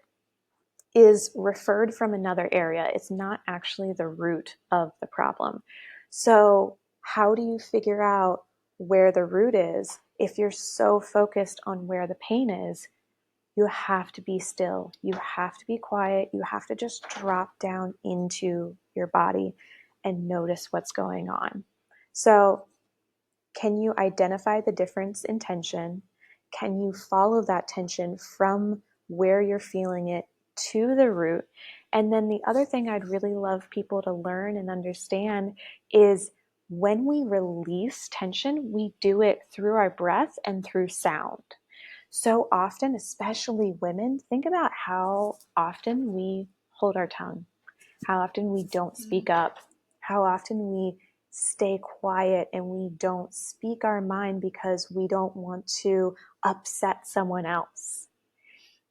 is referred from another area. It's not actually the root of the problem. So, how do you figure out where the root is? If you're so focused on where the pain is, you have to be still. You have to be quiet. You have to just drop down into your body and notice what's going on. So, can you identify the difference in tension? Can you follow that tension from where you're feeling it to the root? And then the other thing I'd really love people to learn and understand is when we release tension, we do it through our breath and through sound. So often, especially women, think about how often we hold our tongue, how often we don't speak up, how often we stay quiet and we don't speak our mind because we don't want to upset someone else.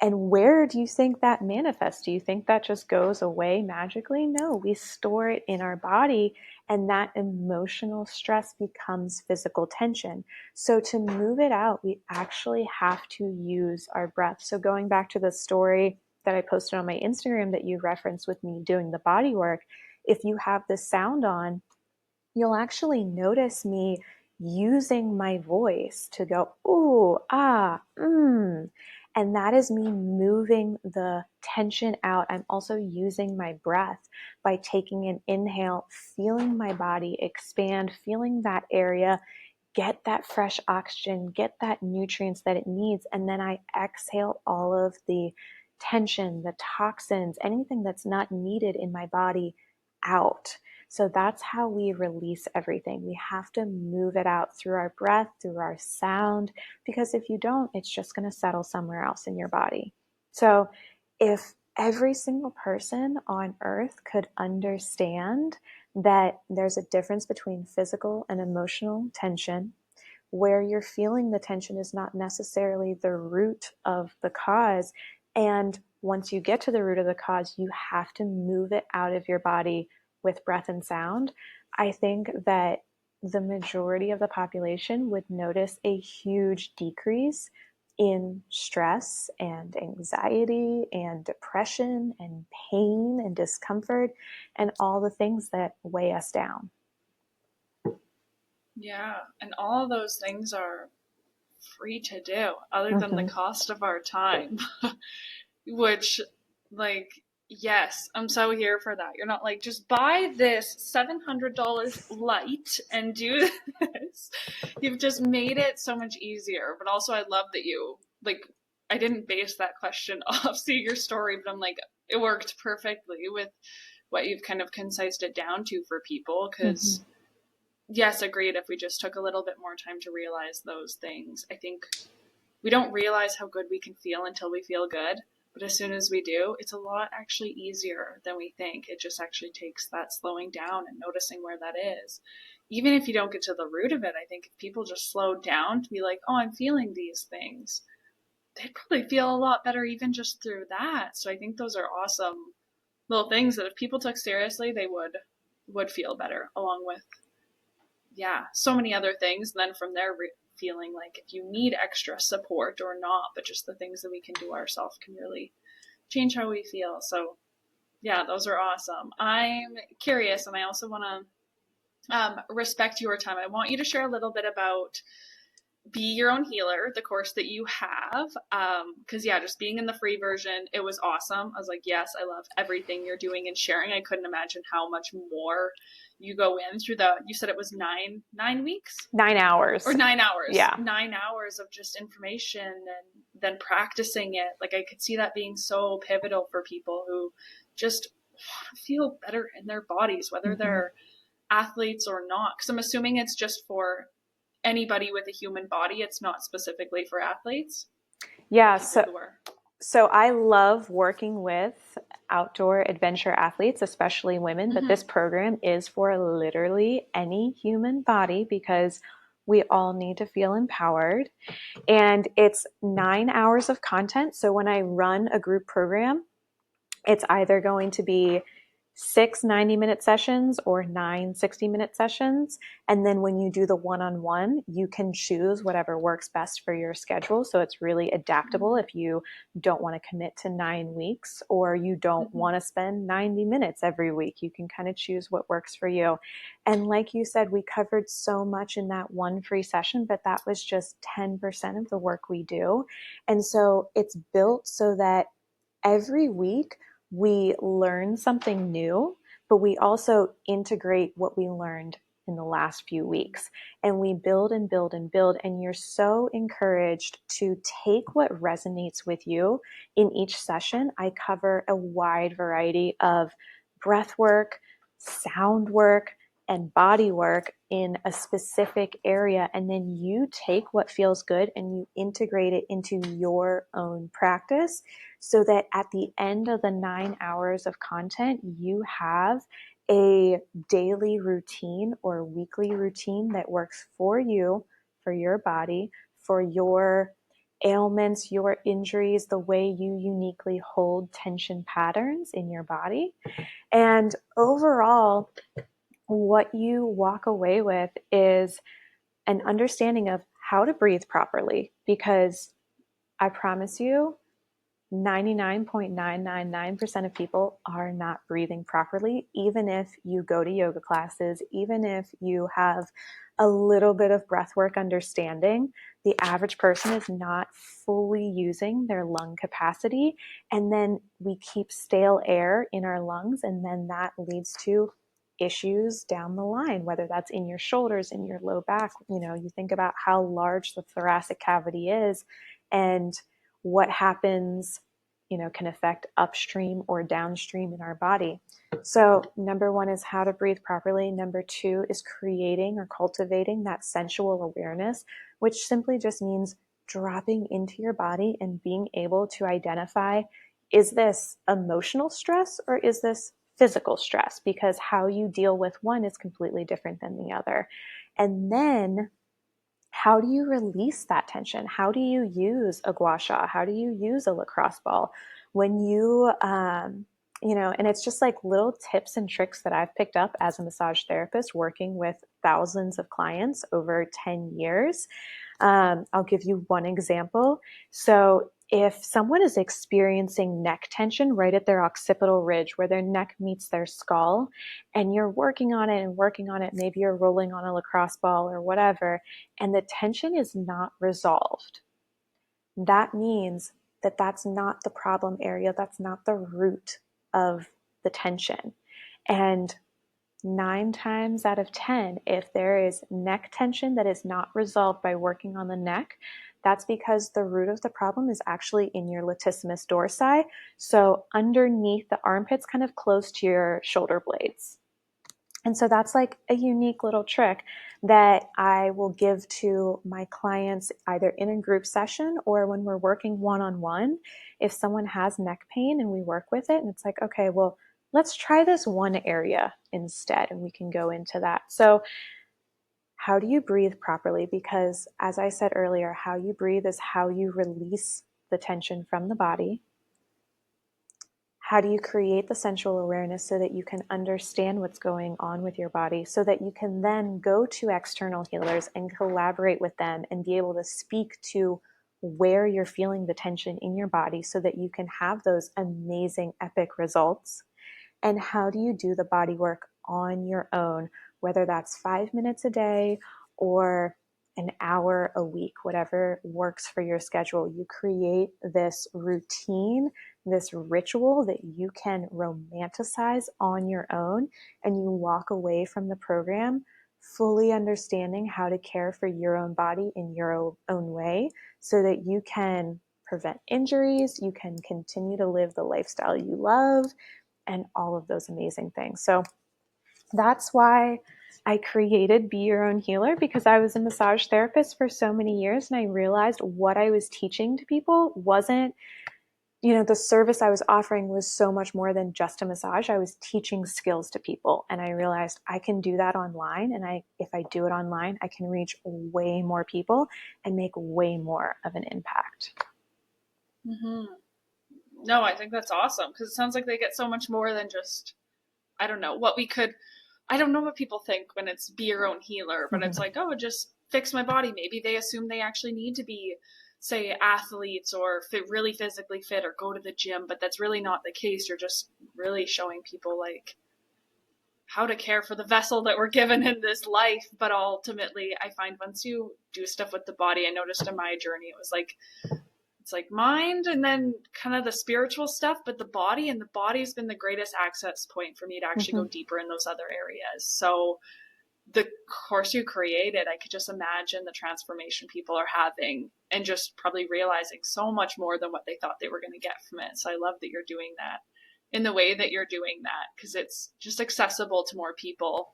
And where do you think that manifests? Do you think that just goes away magically? No, we store it in our body, and that emotional stress becomes physical tension. So to move it out, we actually have to use our breath. So going back to the story that I posted on my Instagram that you referenced with me doing the body work, if you have the sound on, you'll actually notice me using my voice to go, ooh, ah, and that is me moving the tension out. I'm also using my breath by taking an inhale, feeling my body expand, feeling that area, get that fresh oxygen, get that nutrients that it needs. And then I exhale all of the tension, the toxins, anything that's not needed in my body out. So that's how we release everything. We have to move it out through our breath, through our sound, because if you don't, it's just going to settle somewhere else in your body. So if every single person on earth could understand that there's a difference between physical and emotional tension, where you're feeling the tension is not necessarily the root of the cause. And once you get to the root of the cause, you have to move it out of your body with breath and sound. I think that the majority of the population would notice a huge decrease in stress and anxiety and depression and pain and discomfort and all the things that weigh us down. Yeah, and all those things are free to do, other than the Mm-hmm. cost of our time, which, like, yes, I'm so here for that. You're not like, just buy this $700 light and do this. You've just made it so much easier. But also, I love that I didn't base that question off seeing your story, but I'm like, it worked perfectly with what you've kind of concised it down to for people. Mm-hmm. Because, yes, agreed, if we just took a little bit more time to realize those things, I think we don't realize how good we can feel until we feel good. But as soon as we do, it's a lot actually easier than we think. It just actually takes that slowing down and noticing where that is. Even if you don't get to the root of it, I think if people just slowed down to be like, oh, I'm feeling these things, they'd probably feel a lot better even just through that. So I think those are awesome little things that if people took seriously, they would feel better, along with, yeah, so many other things. And then from there, feeling like if you need extra support or not, but just the things that we can do ourselves can really change how we feel. So yeah, those are awesome. I'm curious, and I also want to respect your time. I want you to share a little bit about Be Your Own Healer, the course that you have. Because, yeah, just being in the free version, it was awesome. I was like, yes, I love everything you're doing and sharing. I couldn't imagine how much more you go in through you said it was 9 weeks? 9 hours. Or 9 hours. Yeah. 9 hours of just information and then practicing it. Like, I could see that being so pivotal for people who just want to feel better in their bodies, whether Mm-hmm. they're athletes or not. Because I'm assuming it's just for anybody with a human body. It's not specifically for athletes or Yeah, people so who are. so I love working with outdoor adventure athletes, especially women, but Mm-hmm. this program is for literally any human body because we all need to feel empowered. And it's 9 hours of content. So when I run a group program, it's either going to be 6 90-minute sessions or 9 60-minute sessions. And then when you do the one on one, you can choose whatever works best for your schedule. So it's really adaptable if you don't want to commit to 9 weeks or you don't Mm-hmm. want to spend 90 minutes every week. You can kind of choose what works for you. And like you said, we covered so much in that one free session, but that was just 10% of the work we do. And so it's built so that every week we learn something new, but we also integrate what we learned in the last few weeks. And we build and build and build. And you're so encouraged to take what resonates with you in each session. I cover a wide variety of breath work, sound work, and body work in a specific area. And then you take what feels good and you integrate it into your own practice so that at the end of the 9 hours of content, you have a daily routine or weekly routine that works for you, for your body, for your ailments, your injuries, the way you uniquely hold tension patterns in your body. And overall, what you walk away with is an understanding of how to breathe properly, because I promise you, 99.999% of people are not breathing properly, even if you go to yoga classes, even if you have a little bit of breathwork understanding. The average person is not fully using their lung capacity. And then we keep stale air in our lungs, and then that leads to issues down the line, whether that's in your shoulders, in your low back. You think about how large the thoracic cavity is and what happens, can affect upstream or downstream in our body. So, number one is how to breathe properly. Number two is creating or cultivating that sensual awareness, which simply just means dropping into your body and being able to identify, is this emotional stress or is this physical stress? Because how you deal with one is completely different than the other. And then how do you release that tension? How do you use a gua sha? How do you use a lacrosse ball? When and it's just like little tips and tricks that I've picked up as a massage therapist working with thousands of clients over 10 years. I'll give you one example. So if someone is experiencing neck tension right at their occipital ridge where their neck meets their skull, and you're working on it and working on it, maybe you're rolling on a lacrosse ball or whatever, and the tension is not resolved, that means that that's not the problem area. That's not the root of the tension. And 9 times out of 10, if there is neck tension that is not resolved by working on the neck, that's because the root of the problem is actually in your latissimus dorsi. So underneath the armpits, kind of close to your shoulder blades. And so that's like a unique little trick that I will give to my clients either in a group session or when we're working one-on-one. If someone has neck pain and we work with it and it's like, okay, well, let's try this one area instead, and we can go into that. So how do you breathe properly? Because as I said earlier, how you breathe is how you release the tension from the body. How do you create the sensual awareness so that you can understand what's going on with your body, so that you can then go to external healers and collaborate with them and be able to speak to where you're feeling the tension in your body so that you can have those amazing, epic results? And how do you do the body work on your own, whether that's 5 minutes a day or an hour a week, whatever works for your schedule? You create this routine, this ritual that you can romanticize on your own, and you walk away from the program fully understanding how to care for your own body in your own way so that you can prevent injuries, you can continue to live the lifestyle you love, and all of those amazing things. So that's why I created Be Your Own Healer because I was a massage therapist for so many years, and I realized what I was teaching to people wasn't, the service I was offering was so much more than just a massage. I was teaching skills to people, and I realized I can do that online. And if I do it online, I can reach way more people and make way more of an impact. Hmm. No, I think that's awesome because it sounds like they get so much more than just, I don't know, what we could, I don't know what people think when it's be your own healer, but it's Mm-hmm. like, oh, just fix my body. Maybe they assume they actually need to be, say, athletes or really physically fit or go to the gym, but that's really not the case. You're just really showing people like how to care for the vessel that we're given in this life. But ultimately, I find once you do stuff with the body, I noticed in my journey, it was like, it's like mind and then kind of the spiritual stuff, but the body's been the greatest access point for me to actually Mm-hmm. go deeper in those other areas. So the course you created, I could just imagine the transformation people are having and just probably realizing so much more than what they thought they were going to get from it. So I love that you're doing that in the way that you're doing that because it's just accessible to more people,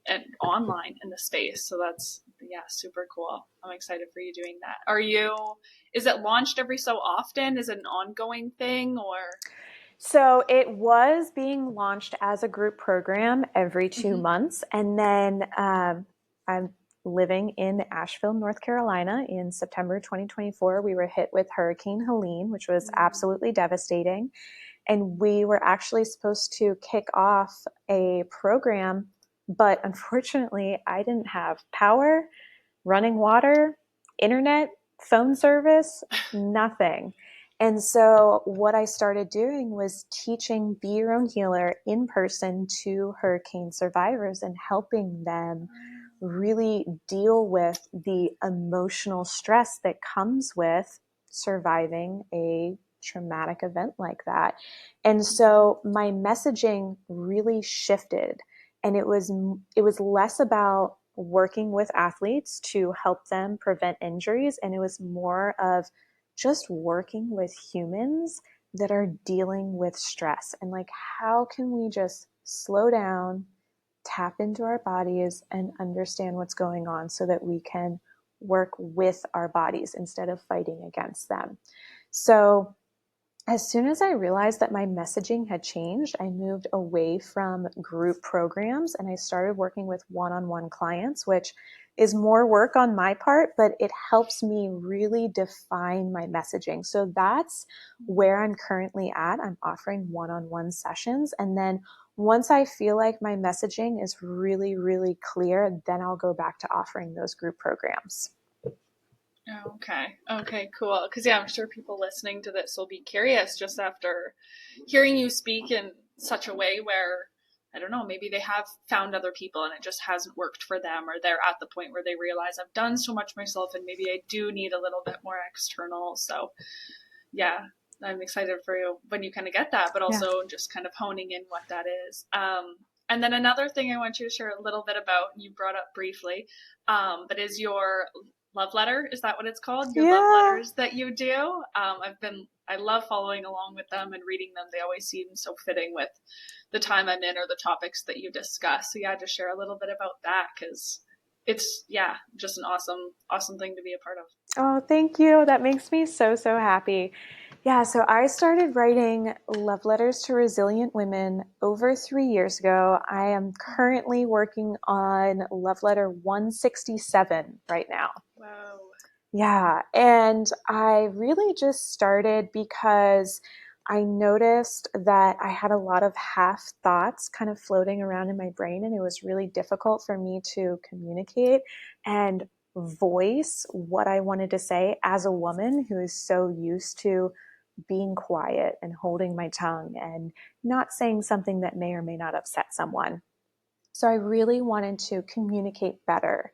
and online in the space. So that's, yeah, super cool. I'm excited for you doing that. Is it launched every so often? Is it an ongoing thing or? So it was being launched as a group program every two Mm-hmm. months. And then I'm living in Asheville, North Carolina in September 2024. We were hit with Hurricane Helene, which was absolutely devastating. And we were actually supposed to kick off a program, but unfortunately, I didn't have power, running water, internet, phone service, nothing. And so, what I started doing was teaching Be Your Own Healer in person to hurricane survivors and helping them really deal with the emotional stress that comes with surviving a traumatic event like that. And so my messaging really shifted, and it was less about working with athletes to help them prevent injuries, and it was more of just working with humans that are dealing with stress, and like, how can we just slow down, tap into our bodies and understand what's going on so that we can work with our bodies instead of fighting against them. So as soon as I realized that my messaging had changed, I moved away from group programs and I started working with one-on-one clients, which is more work on my part, but it helps me really define my messaging. So that's where I'm currently at. I'm offering one-on-one sessions. And then once I feel like my messaging is really, really clear, then I'll go back to offering those group programs. Oh, okay. Okay, cool. Because, yeah, I'm sure people listening to this will be curious just after hearing you speak in such a way where, I don't know, maybe they have found other people and it just hasn't worked for them, or they're at the point where they realize I've done so much myself and maybe I do need a little bit more external. So, yeah, I'm excited for you when you kind of get that, but Yeah. also just kind of honing in what that is. And then another thing I want you to share a little bit about, you brought up briefly, but is your love letter. Is that what it's called? Your love Yeah. letters that you do. I love following along with them and reading them. They always seem so fitting with the time I'm in or the topics that you discuss. So yeah, just share a little bit about that because it's, yeah, just an awesome thing to be a part of. Oh, thank you. That makes me so, so happy. Yeah, so I started writing love letters to resilient women over 3 years ago. I am currently working on love letter 167 right now. Wow. Yeah, and I really just started because I noticed that I had a lot of half thoughts kind of floating around in my brain, and it was really difficult for me to communicate and voice what I wanted to say as a woman who is so used to being quiet and holding my tongue and not saying something that may or may not upset someone. So I really wanted to communicate better.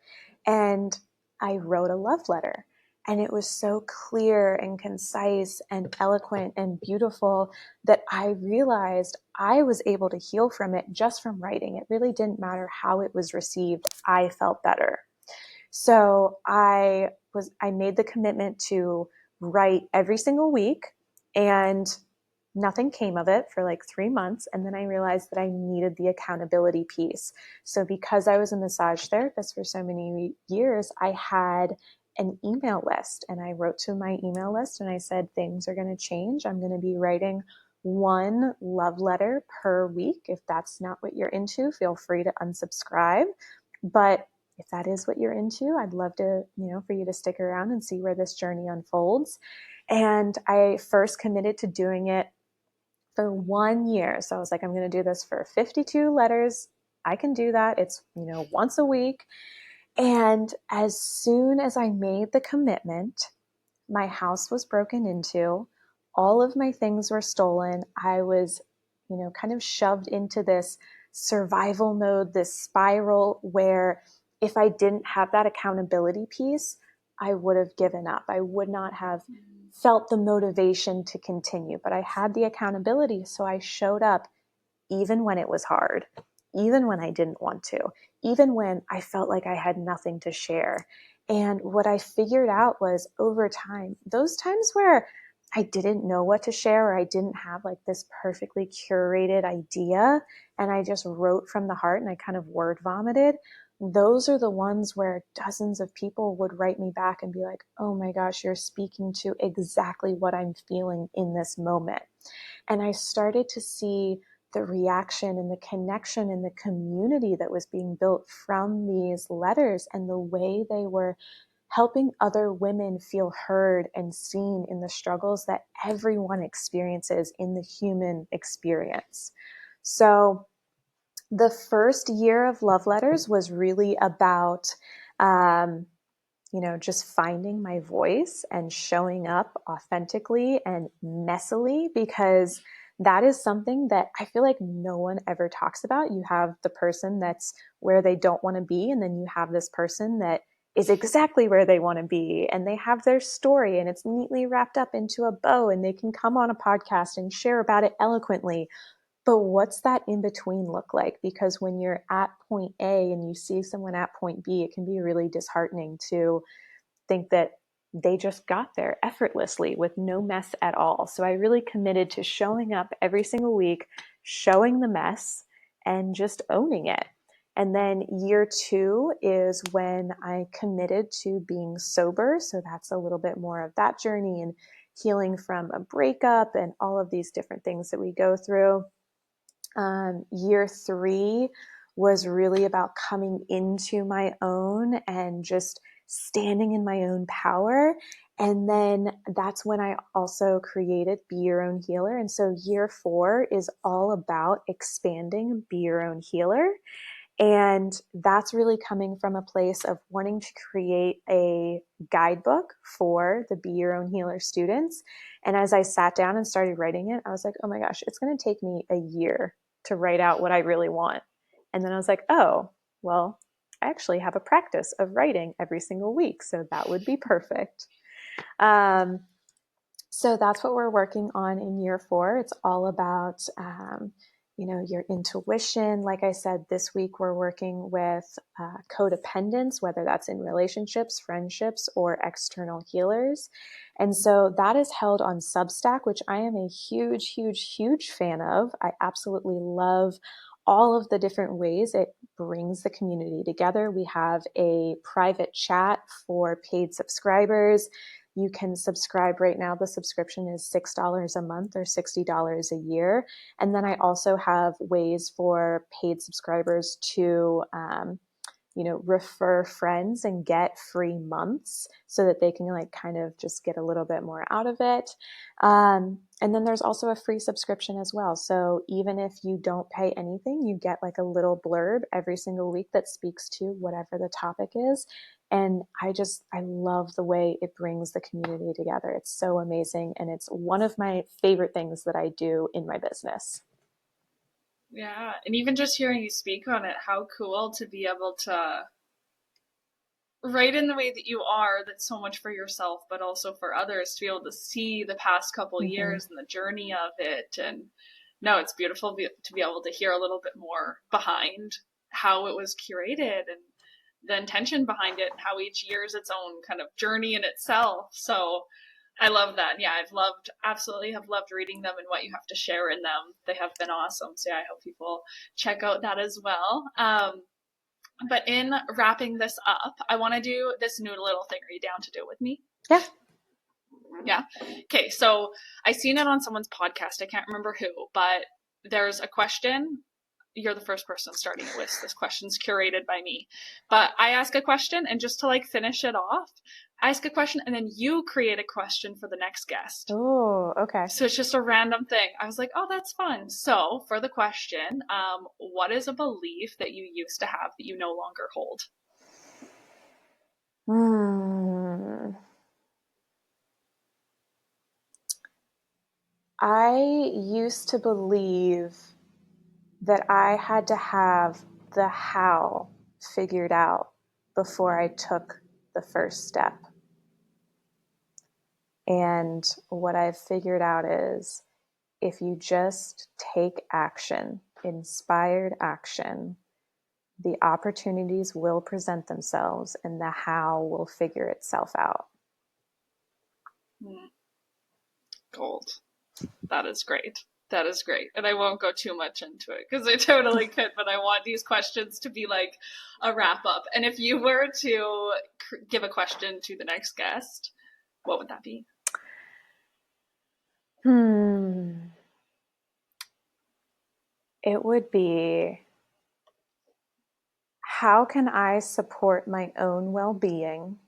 And I wrote a love letter. And it was so clear and concise and eloquent and beautiful that I realized I was able to heal from it just from writing. It really didn't matter how it was received. I felt better. So I made the commitment to write every single week. And Nothing came of it for like 3 months. And then I realized that I needed the accountability piece. So, because I was a massage therapist for so many years, I had an email list, and I wrote to my email list and I said, things are going to change. I'm going to be writing one love letter per week. If that's not what you're into, feel free to unsubscribe. But if that is what you're into, I'd love to, for you to stick around and see where this journey unfolds. And I first committed to doing it for 1 year. So I was like, I'm going to do this for 52 letters. I can do that. It's, once a week. And as soon as I made the commitment, my house was broken into. All of my things were stolen. I was, kind of shoved into this survival mode, this spiral where if I didn't have that accountability piece, I would have given up. I would not have felt the motivation to continue, but I had the accountability. So I showed up even when it was hard, even when I didn't want to, even when I felt like I had nothing to share. And what I figured out was over time, those times where I didn't know what to share or I didn't have like this perfectly curated idea and I just wrote from the heart and I kind of word vomited, those are the ones where dozens of people would write me back and be like, oh my gosh, you're speaking to exactly what I'm feeling in this moment. And I started to see the reaction and the connection and the community that was being built from these letters and the way they were helping other women feel heard and seen in the struggles that everyone experiences in the human experience. So the first year of Love Letters was really about just finding my voice and showing up authentically and messily, because that is something that I feel like no one ever talks about. You have the person that's where they don't want to be, and then you have this person that is exactly where they want to be, and they have their story and it's neatly wrapped up into a bow, and they can come on a podcast and share about it eloquently. But what's that in between look like? Because when you're at point A and you see someone at point B, it can be really disheartening to think that they just got there effortlessly with no mess at all. So I really committed to showing up every single week, showing the mess, and just owning it. And then year 2 is when I committed to being sober. So that's a little bit more of that journey and healing from a breakup and all of these different things that we go through. Year 3 was really about coming into my own and just standing in my own power. And then that's when I also created Be Your Own Healer. And so year 4 is all about expanding Be Your Own Healer. And that's really coming from a place of wanting to create a guidebook for the Be Your Own Healer students. And as I sat down and started writing it, I was like, oh my gosh, it's going to take me a year to write out what I really want. And then I was like, oh, well, I actually have a practice of writing every single week. So that would be perfect. Um, so that's what we're working on in year 4. It's all about, your intuition. Like I said, this week we're working with codependence, whether that's in relationships, friendships, or external healers. And so that is held on Substack, which I am a huge, huge, huge fan of. I absolutely love all of the different ways it brings the community together. We have a private chat for paid subscribers. You can subscribe right now. The subscription is $6 a month or $60 a year. And then I also have ways for paid subscribers to, refer friends and get free months so that they can kind of just get a little bit more out of it. And then there's also a free subscription as well. So even if you don't pay anything, you get a little blurb every single week that speaks to whatever the topic is. And I love the way it brings the community together. It's so amazing. And it's one of my favorite things that I do in my business. Yeah, and even just hearing you speak on it, how cool to be able to write in the way that you are, that's so much for yourself, but also for others, to be able to see the past couple Mm-hmm. years and the journey of it. And no, it's beautiful to be able to hear a little bit more behind how it was curated and the intention behind it, and how each year is its own kind of journey in itself. So I love that. Yeah, absolutely have loved reading them and what you have to share in them. They have been awesome. So yeah, I hope people check out that as well. But in wrapping this up, I want to do this new little thing. Are you down to do it with me? Yeah. Yeah. Okay. So I seen it on someone's podcast. I can't remember who, but there's a question. You're the first person starting it with. This question's curated by me. But I ask a question, and just to like finish it off, I ask a question, and then you create a question for the next guest. Oh, okay. So it's just a random thing. I was like, oh, that's fun. So for the question, what is a belief that you used to have that you no longer hold? I used to believe that I had to have the how figured out before I took the first step. And what I've figured out is if you just take action, inspired action, the opportunities will present themselves and the how will figure itself out. Gold. That is great. That is great. And I won't go too much into it because I totally could, but I want these questions to be like a wrap up. And if you were to give a question to the next guest, what would that be? It would be, how can I support my own well-being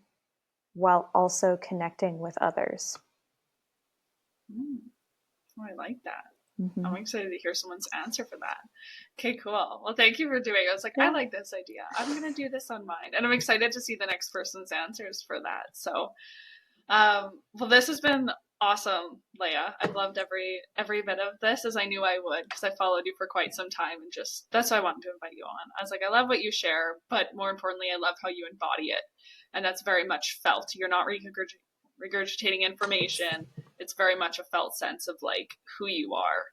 while also connecting with others? Oh, I like that. Mm-hmm. I'm excited to hear someone's answer for that. Okay, cool. Well, thank you for doing it. I was like, Yeah. I like this idea. I'm going to do this on mine. And I'm excited to see the next person's answers for that. So, well, this has been awesome, Leah. I've loved every bit of this, as I knew I would, because I followed you for quite some time, and just that's why I wanted to invite you on. I was like, I love what you share, but more importantly, I love how you embody it, and that's very much felt. You're not regurgitating information. It's very much a felt sense of like who you are,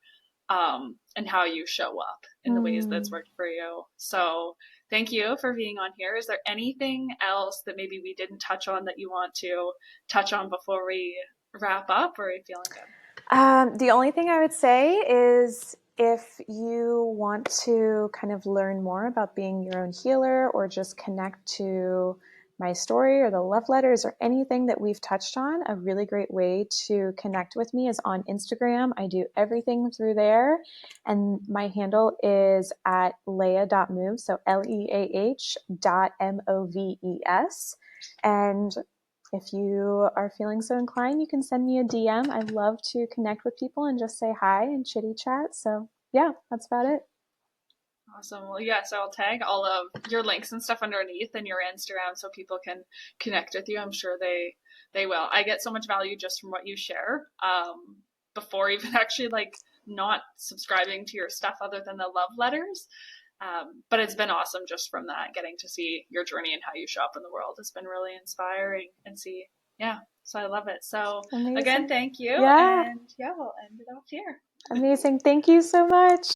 and how you show up in the ways that's worked for you. So thank you for being on here. Is there anything else that maybe we didn't touch on that you want to touch on before we wrap up, or are you feeling good? The only thing I would say is if you want to kind of learn more about being your own healer or just connect to my story or the love letters or anything that we've touched on, a really great way to connect with me is on Instagram. I do everything through there. And my handle is at leah.moves, so leah.moves. And if you are feeling so inclined, you can send me a DM. I love to connect with people and just say hi and chitty chat. So yeah, that's about it. Awesome. Well, yes, I'll tag all of your links and stuff underneath and your Instagram so people can connect with you. I'm sure they will. I get so much value just from what you share. Before even actually like not subscribing to your stuff other than the love letters. But it's been awesome just from that, getting to see your journey and how you show up in the world. It's been really inspiring and see, yeah. So I love it. So Amazing. again, thank you. Yeah. And yeah, we'll end it off here. Amazing. Thank you so much.